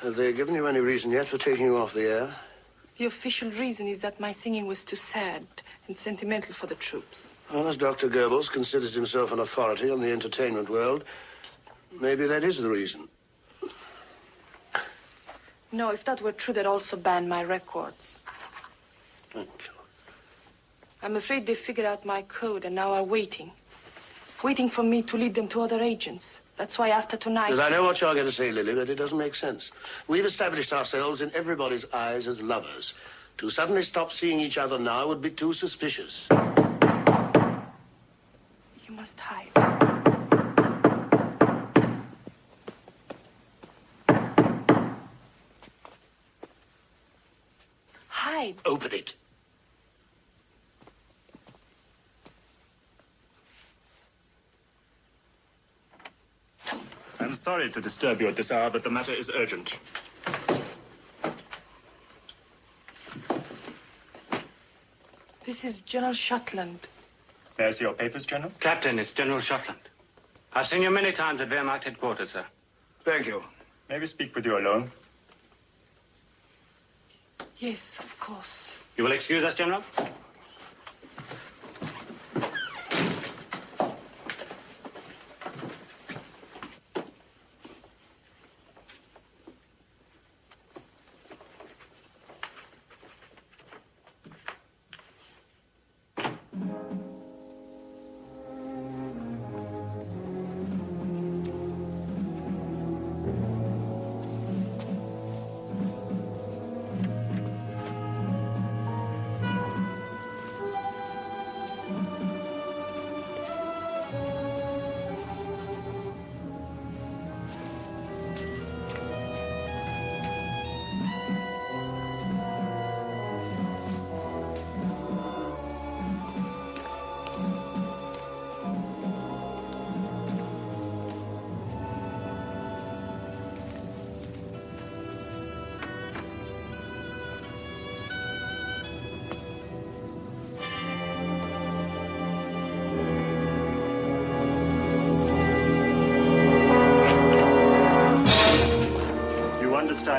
Have they given you any reason yet for taking you off the air? The official reason is that my singing was too sad and sentimental for the troops. Well, as Dr. Goebbels considers himself an authority on the entertainment world, maybe that is the reason. No, if that were true, they'd also ban my records. Thank you. I'm afraid they figured out my code and now are waiting. Waiting for me to lead them to other agents. That's why after tonight... Because I know what you're going to say, Lily, but it doesn't make sense. We've established ourselves in everybody's eyes as lovers. To suddenly stop seeing each other now would be too suspicious. You must hide. Hide. Open it. I'm sorry to disturb you at this hour, but the matter is urgent. This is General Schottland. May I see your papers, General? Captain, it's General Schottland. I've seen you many times at Wehrmacht headquarters, sir. Thank you. May we speak with you alone? Yes, of course. You will excuse us, General?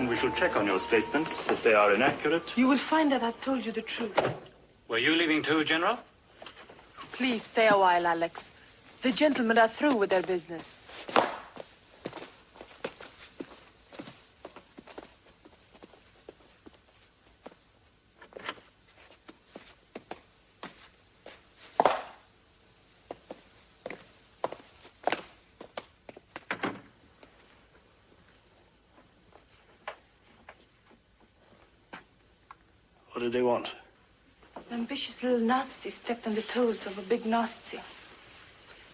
We should check on your statements if they are inaccurate. You will find that I've told you the truth. Were you leaving too, General? Please stay a while, Alex. The gentlemen are through with their business. What did they want? An ambitious little Nazi stepped on the toes of a big Nazi.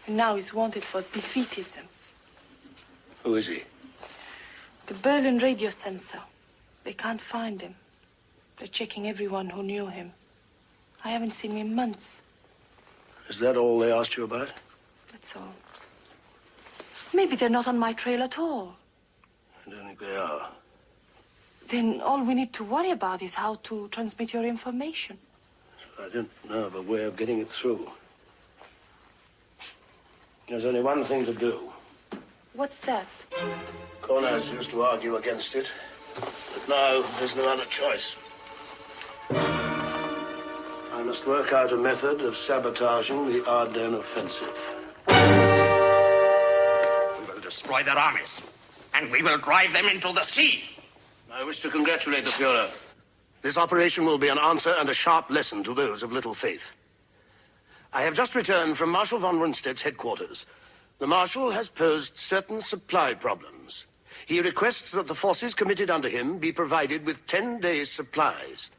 And now he's wanted for defeatism. Who is he? The Berlin radio censor. They can't find him. They're checking everyone who knew him. I haven't seen him in months. Is that all they asked you about? That's all. Maybe they're not on my trail at all. I don't think they are. Then all we need to worry about is how to transmit your information. I don't know of a way of getting it through. There's only one thing to do. What's that? Corners used to argue against it, but now there's no other choice. I must work out a method of sabotaging the Ardennes offensive. We will destroy their armies, and we will drive them into the sea. I wish to congratulate the Fuhrer. This operation will be an answer and a sharp lesson to those of little faith. I have just returned from Marshal von Rundstedt's headquarters. The Marshal has posed certain supply problems. He requests that the forces committed under him be provided with 10 days' supplies.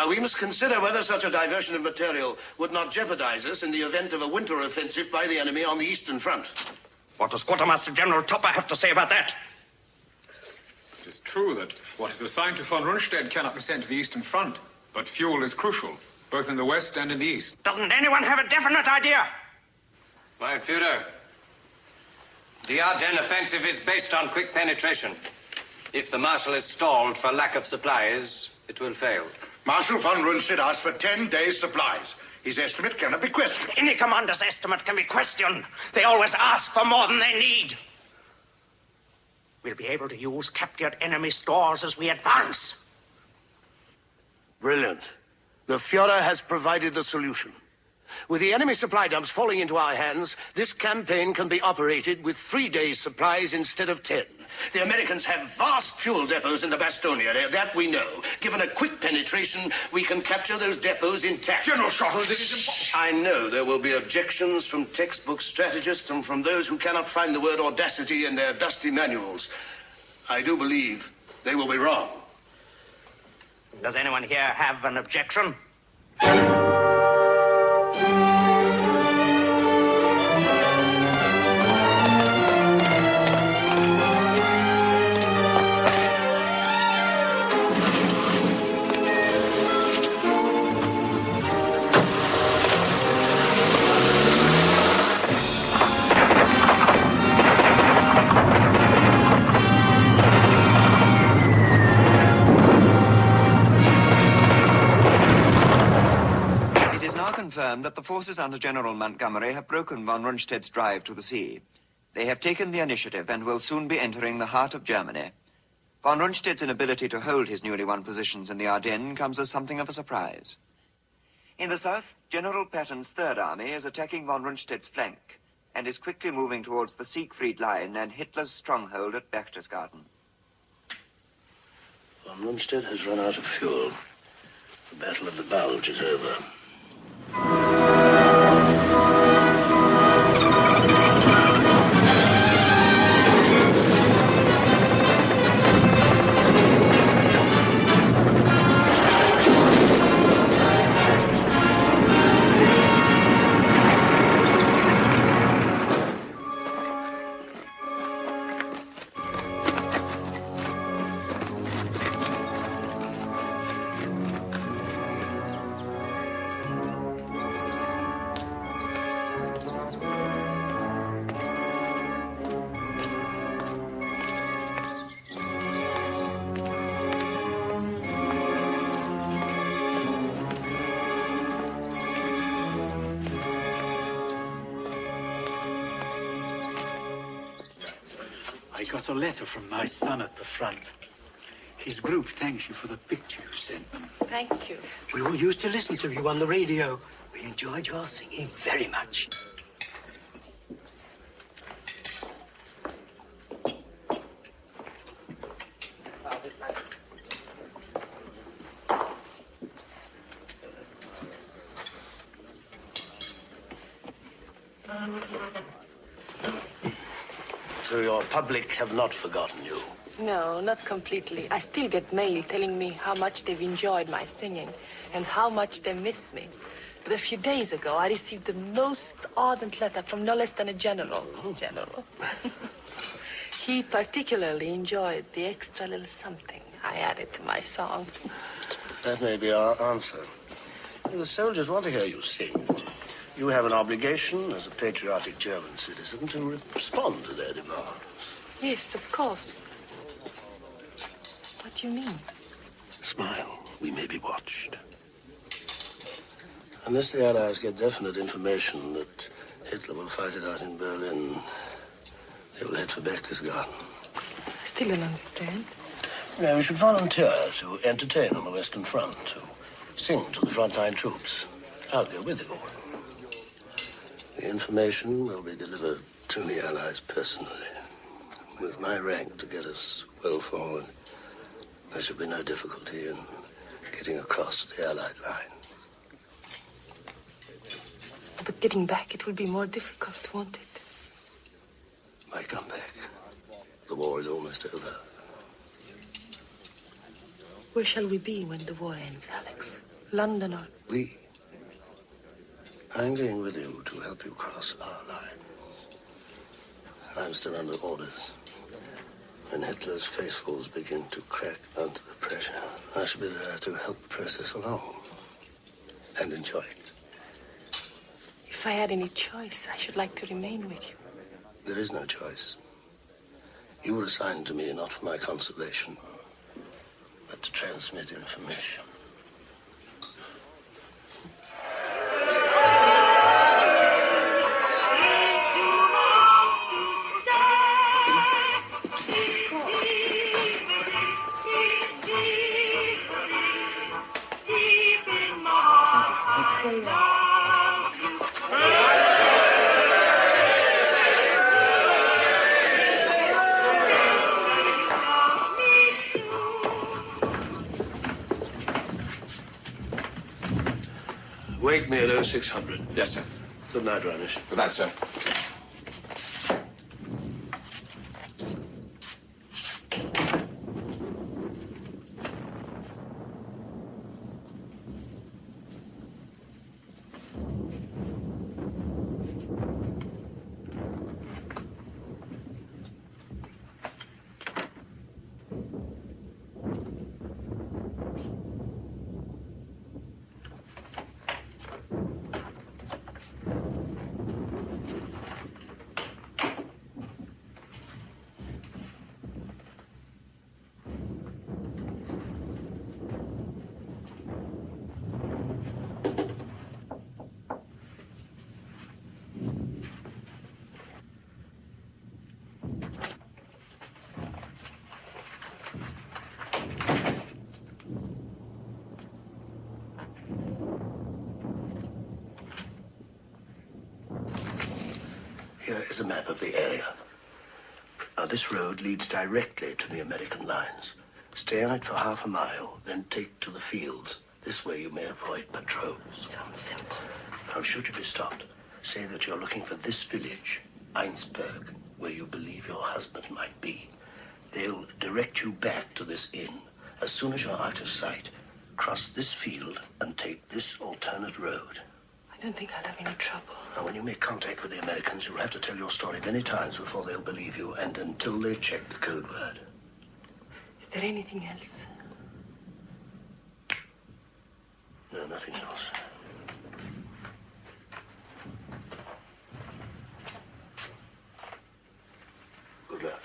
We must consider whether such a diversion of material would not jeopardize us in the event of a winter offensive by the enemy on the Eastern Front. What does Quartermaster General Topper have to say about that? It is true that what is assigned to von Rundstedt cannot be sent to the Eastern Front, but fuel is crucial, both in the West and in the East. Doesn't anyone have a definite idea? Mein Führer, the Ardennes offensive is based on quick penetration. If the Marshal is stalled for lack of supplies, it will fail. Marshal von Rundstedt asked for 10 days' supplies. His estimate cannot be questioned. Any commander's estimate can be questioned. They always ask for more than they need. We'll be able to use captured enemy stores as we advance. Brilliant. The Fuhrer has provided the solution. With the enemy supply dumps falling into our hands, this campaign can be operated with 3 days' supplies instead of 10. The Americans have vast fuel depots in the Bastogne area, that we know. Given a quick penetration, we can capture those depots intact. General Schottel, this is impossible. I know there will be objections from textbook strategists and from those who cannot find the word audacity in their dusty manuals. I do believe they will be wrong. Does anyone here have an objection? Confirmed that the forces under General Montgomery have broken von Rundstedt's drive to the sea. They have taken the initiative and will soon be entering the heart of Germany. Von Rundstedt's inability to hold his newly won positions in the Ardennes comes as something of a surprise. In the south, General Patton's Third Army is attacking von Rundstedt's flank and is quickly moving towards the Siegfried Line and Hitler's stronghold at Berchtesgaden. Von Rundstedt has run out of fuel. The Battle of the Bulge is over. I got a letter from my son at the front. His group thanks you for the picture you sent them. Thank you. We all used to listen to you on the radio. We enjoyed your singing very much. So your public have not forgotten you? No, not completely. I still get mail telling me how much they've enjoyed my singing and how much they miss me. But a few days ago, I received the most ardent letter from no less than a general. He particularly enjoyed the extra little something I added to my song. That may be our answer. The soldiers want to hear you sing. You have an obligation as a patriotic German citizen to respond to their demands. Yes, of course. What do you mean? Smile. We may be watched. Unless the Allies get definite information that Hitler will fight it out in Berlin, they will head for Berchtesgaden. I still don't understand. Yeah, we should volunteer to entertain on the Western Front, to sing to the frontline troops. I'll go with you. The information will be delivered to the Allies personally. With my rank to get us well forward, there should be no difficulty in getting across to the Allied line. But getting back, it will be more difficult, won't it? Why come back? The war is almost over. Where shall we be when the war ends, Alex? London or... I'm going with you to help you cross our line. I'm still under orders. When Hitler's faithfuls begin to crack under the pressure, I shall be there to help the process along and enjoy it. If I had any choice, I should like to remain with you. There is no choice. You were assigned to me not for my consolation, but to transmit information. Wake me at 0600. Yes, sir. Good night, Ranish. Good night, sir. Here is a map of the area. Now, this road leads directly to the American lines. Stay on it for half a mile, then take to the fields. This way you may avoid patrols. Sounds simple. Now, should you be stopped, say that you're looking for this village, Einsberg, where you believe your husband might be. They'll direct you back to this inn. As soon as you're out of sight, cross this field and take this alternate road. I don't think I'll have any trouble. Now, when you make contact with the Americans, you'll have to tell your story many times before they'll believe you, and until they check the code word. Is there anything else? No, nothing else. Good luck.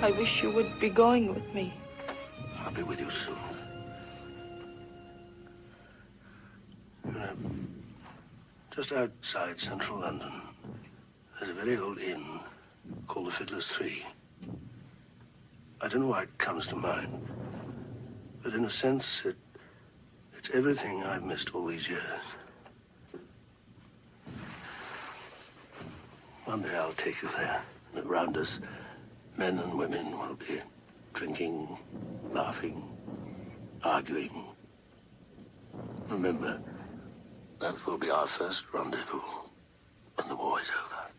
I wish you would be going with me. I'll be with you soon. Just outside central London, there's a very old inn called the Fiddler's Three. I don't know why it comes to mind, but in a sense, it's everything I've missed all these years. One day I'll take you there. Around us, men and women will be drinking, laughing, arguing. Remember, That will be our first rendezvous when the war is over.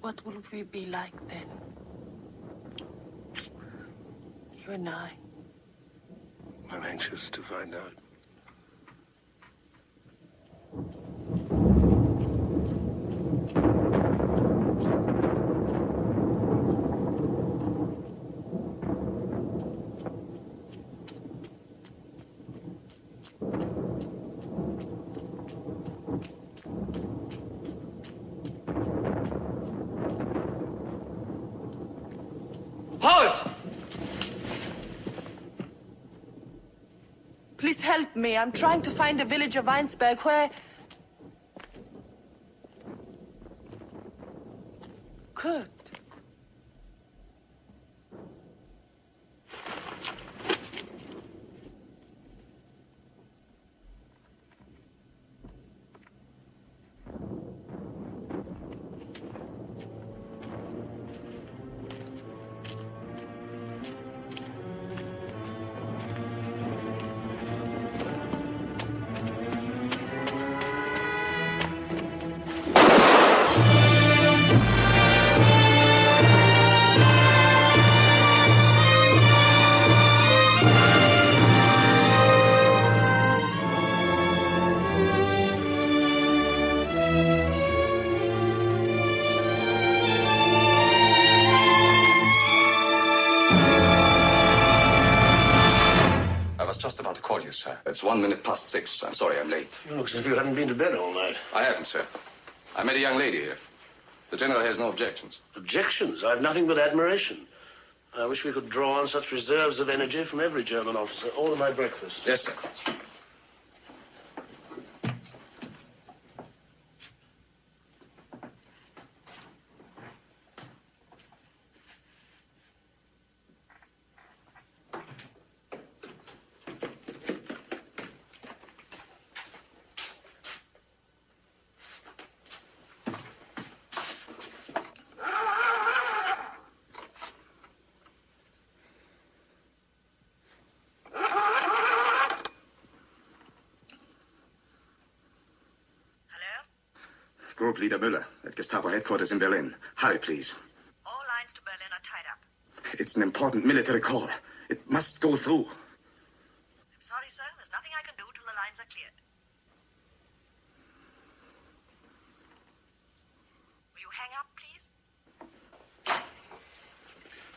What will we be like then? You and I. I'm anxious to find out. Halt! Please help me. I'm trying to find the village of Weinsberg where... Kurt. Just about to call you, sir. It's 1 minute past 6. I'm sorry I'm late. You look as if you hadn't been to bed all night. I haven't, sir. I met a young lady here. The general has no objections. Objections? I've nothing but admiration. I wish we could draw on such reserves of energy from every German officer. Order my breakfast. Yes, sir. Group Leader Müller at Gestapo headquarters in Berlin. Hurry, please. All lines to Berlin are tied up. It's an important military call. It must go through. I'm sorry, sir. There's nothing I can do till the lines are cleared. Will you hang up, please?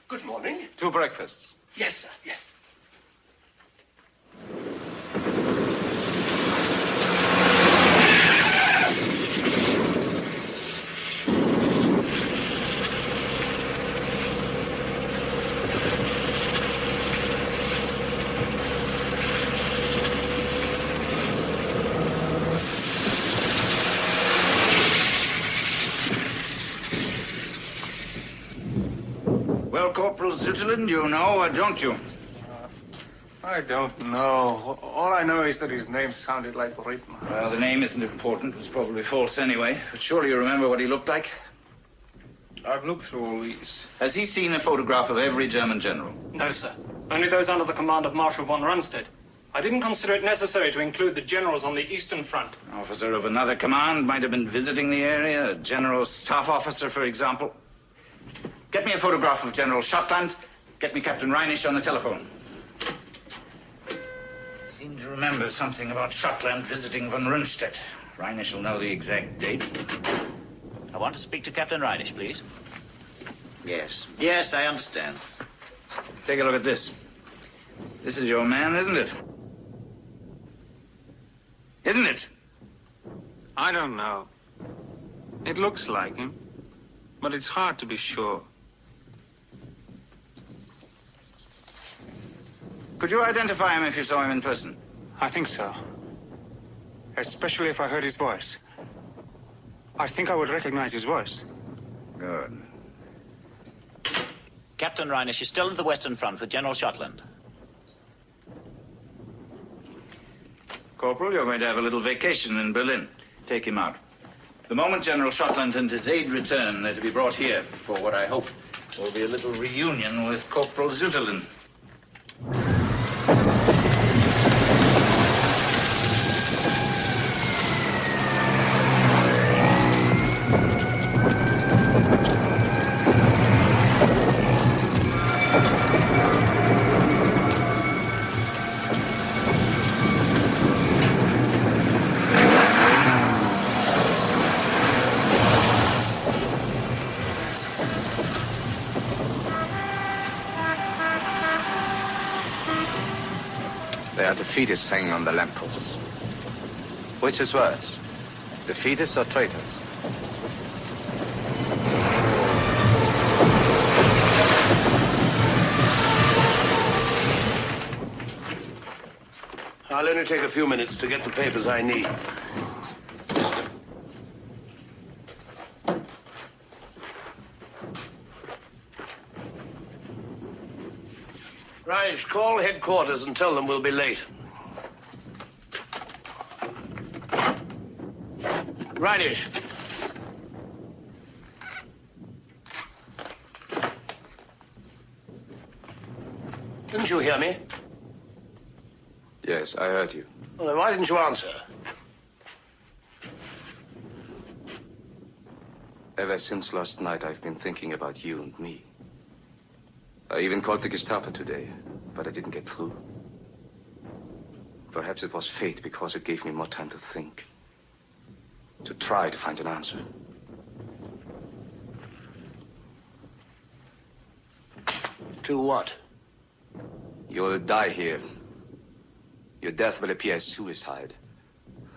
Good morning. 2 breakfasts. Yes, sir. Yes. Well, Corporal Zutterland, you know or don't you? I don't know. All I know is that his name sounded like Ritman. Well, the name isn't important. It was probably false anyway. But surely you remember what he looked like? I've looked through all these. Has he seen a photograph of every German general? No, sir. Only those under the command of Marshal von Rundstedt. I didn't consider it necessary to include the generals on the Eastern Front. An officer of another command might have been visiting the area. A general staff officer, for example. Get me a photograph of General Schottland. Get me Captain Reinisch on the telephone. Seem to remember something about Schottland visiting von Rundstedt. Reinisch will know the exact date. I want to speak to Captain Reinisch, please. Yes. Yes, I understand. Take a look at this. This is your man, isn't it? Isn't it? I don't know. It looks like him, but it's hard to be sure. Could you identify him if you saw him in person? I think so. Especially if I heard his voice. I think I would recognize his voice. Good. Captain Reinisch is still at the Western Front with General Schottland. Corporal, you're going to have a little vacation in Berlin. Take him out. The moment General Schottland and his aide return, they're to be brought here for what I hope will be a little reunion with Corporal Zutterland. They are defeatists hanging on the lampposts. Which is worse, defeatists or traitors? I'll only take a few minutes to get the papers I need. Reich, call headquarters and tell them we'll be late. Reich. Didn't you hear me? Yes, I heard you. Well, then why didn't you answer? Ever since last night, I've been thinking about you and me. I even called the Gestapo today, but I didn't get through. Perhaps it was fate because it gave me more time to think. To try to find an answer. To what? You'll die here. Your death will appear as suicide.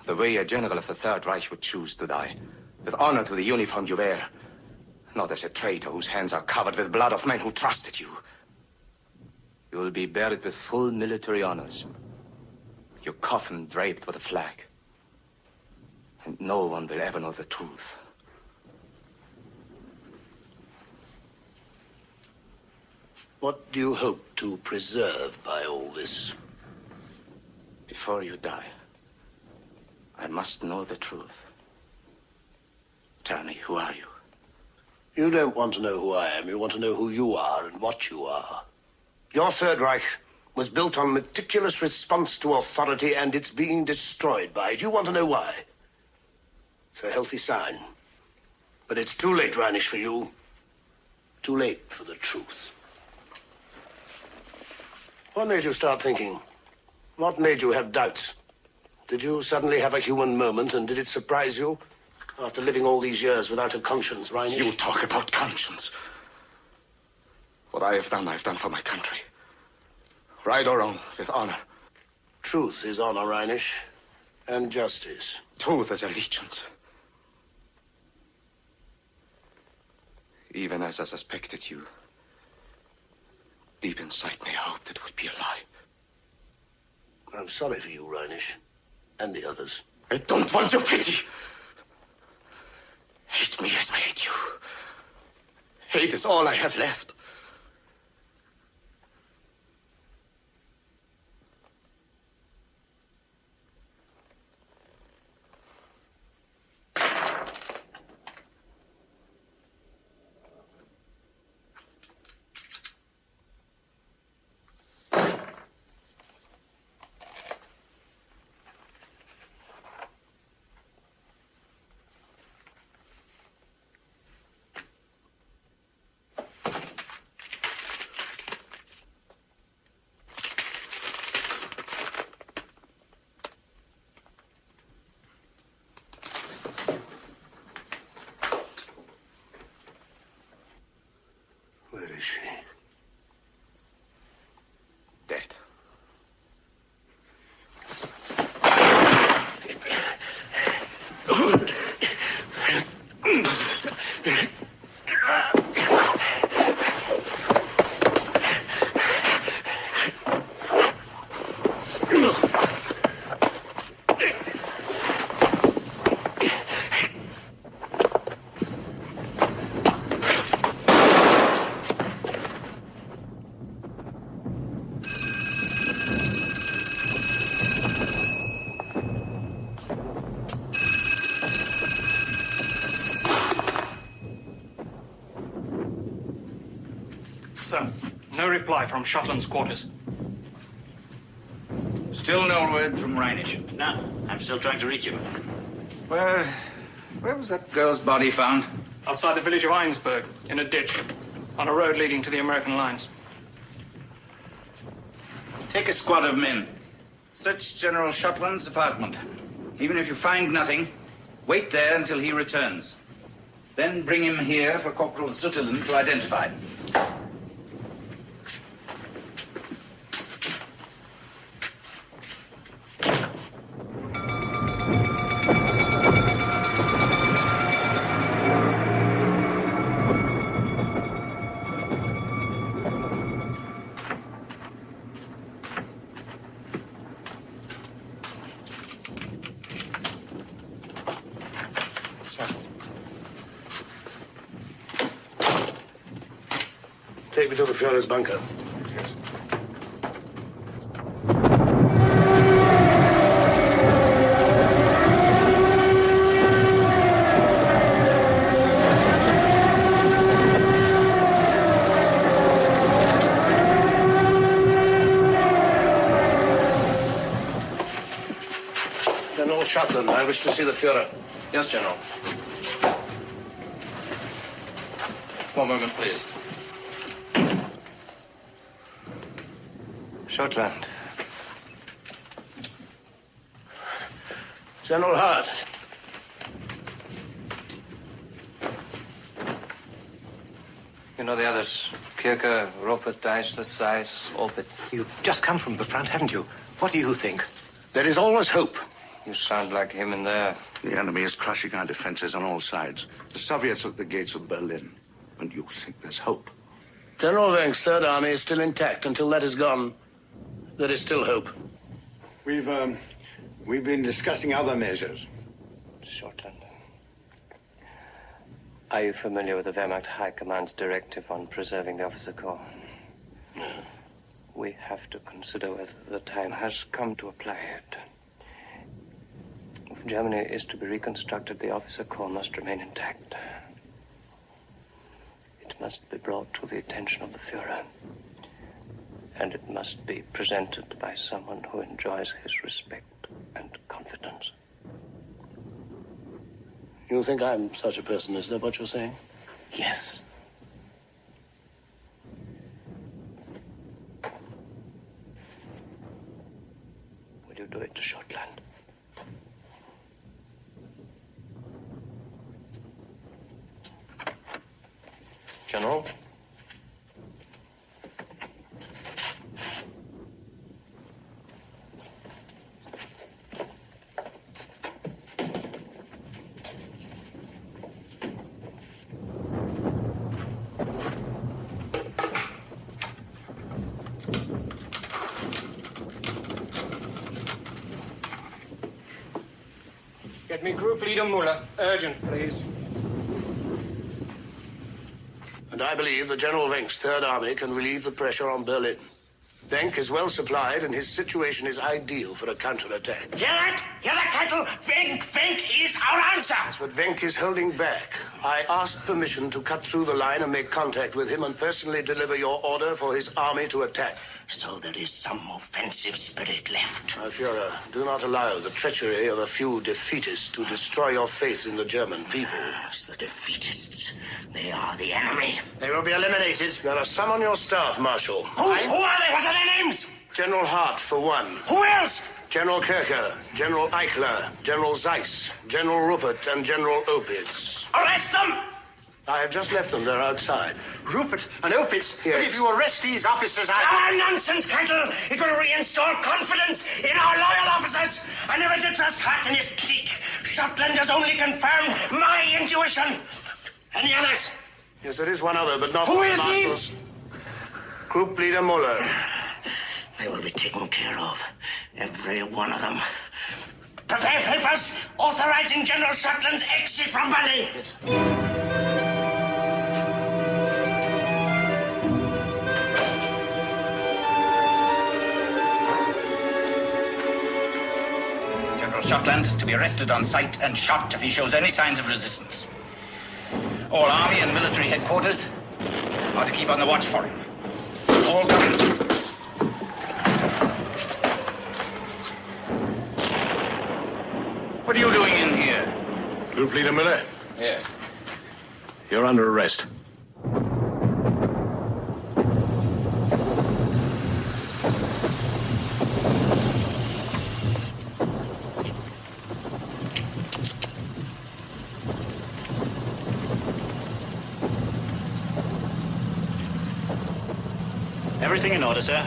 The way a general of the Third Reich would choose to die. With honor to the uniform you wear. Not as a traitor whose hands are covered with blood of men who trusted you. You will be buried with full military honors. Your coffin draped with a flag. And no one will ever know the truth. What do you hope to preserve by all this? Before you die, I must know the truth. Tell me, who are you? You don't want to know who I am. You want to know who you are and what you are. Your Third Reich was built on meticulous response to authority, and it's being destroyed by it. You want to know why? It's a healthy sign. But it's too late, Reinisch, for you. Too late for the truth. What made you start thinking? What made you have doubts? Did you suddenly have a human moment, and did it surprise you? After living all these years without a conscience, Reinisch? You talk about conscience. What I have done for my country. Right or wrong, with honor. Truth is honor, Reinisch, and justice. Truth is allegiance. Even as I suspected you, deep inside me, I hoped it would be a lie. I'm sorry for you, Reinisch, and the others. I don't want your pity. Hate me as I hate you. Hate is all I have left. Where is she? Dead. Sir, no reply from Schottland's quarters. Still no word from Reinisch? None. I'm still trying to reach him. Where was that girl's body found? Outside the village of Einsberg, in a ditch, on a road leading to the American lines. Take a squad of men. Search General Schottland's apartment. Even if you find nothing, wait there until he returns. Then bring him here for Corporal Sutherland to identify. take me to the Führer's bunker. Yes. General Schottland, I wish to see the Führer. Yes, General. One moment, please. Schottland. General Hart. You know the others. Kirker, Rupert, Deisler, Seiss, Opit. You've just come from the front, haven't you? What do you think? There is always hope. You sound like him in there. The enemy is crushing our defenses on all sides. The Soviets are at the gates of Berlin. And you think there's hope? General Wenk's Third Army is still intact. Until that is gone, there is still hope. We've been discussing other measures. Schottland. Are you familiar with the Wehrmacht High Command's directive on preserving the officer corps? No. We have to consider whether the time has come to apply it. If Germany is to be reconstructed, the officer corps must remain intact. It must be brought to the attention of the Führer. And it must be presented by someone who enjoys his respect and confidence. You think I'm such a person? Is that what you're saying? Yes. Will you do it to Schottland? General? Get me Group Leader Muller. Urgent, please. And I believe that General Wenk's Third Army can relieve the pressure on Berlin. Wenk is well supplied, and his situation is ideal for a counterattack. Hear that? Hear that, Keitel? Wenk is our answer. Yes, but Wenk is holding back. I asked permission to cut through the line and make contact with him and personally deliver your order for his army to attack. So there is some offensive spirit left. My Führer, do not allow the treachery of a few defeatists to destroy your faith in the German people. Yes, the defeatists. They are the enemy. They will be eliminated. There are some on your staff, Marshal. Who are they? What are their names? General Hart, for one. Who else? General Kircher, General Eichler, General Seiss, General Rupert, and General Opitz. Arrest them! I have just left them. They're outside. Rupert and Opitz? Yes. But if you arrest these officers, Nonsense, Keitel! It will reinstall confidence in our loyal officers. I never did trust Hart and his clique. Schottland has only confirmed my intuition. Any others? Yes, there is one other, but not Who is he? Marshals. Group Leader Muller. They will be taken care of. Every one of them. Prepare papers authorizing General Schottland's exit from Berlin. General Schottland is to be arrested on sight and shot if he shows any signs of resistance. All army and military headquarters are to keep on the watch for him. All guns. What are you doing in here? Group Leader Miller, Yes. you're under arrest. Everything in order, sir.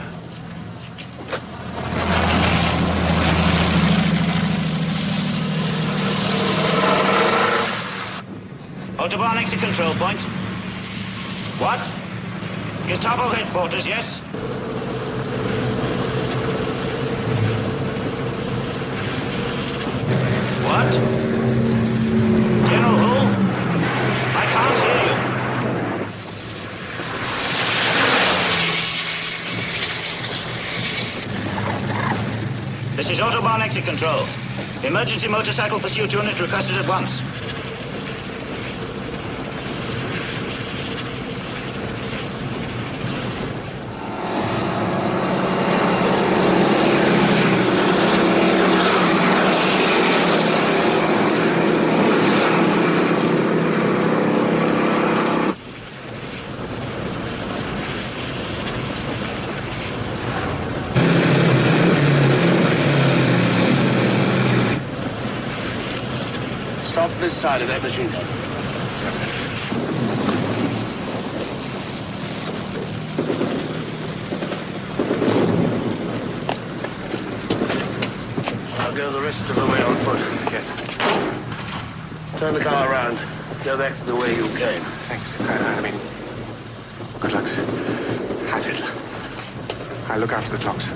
Autobahn exit control point. What? Gestapo headquarters, yes? What? General who? I can't hear you. This is Autobahn exit control. Emergency motorcycle pursuit unit requested at once. Stop this side of that machine gun. Yes, sir. I'll go the rest of the way on foot. Yes. Turn the car around. Go back to the way you came. Thanks. I mean, good luck, sir. Hi, Fiddler. I'll look after the clock, sir.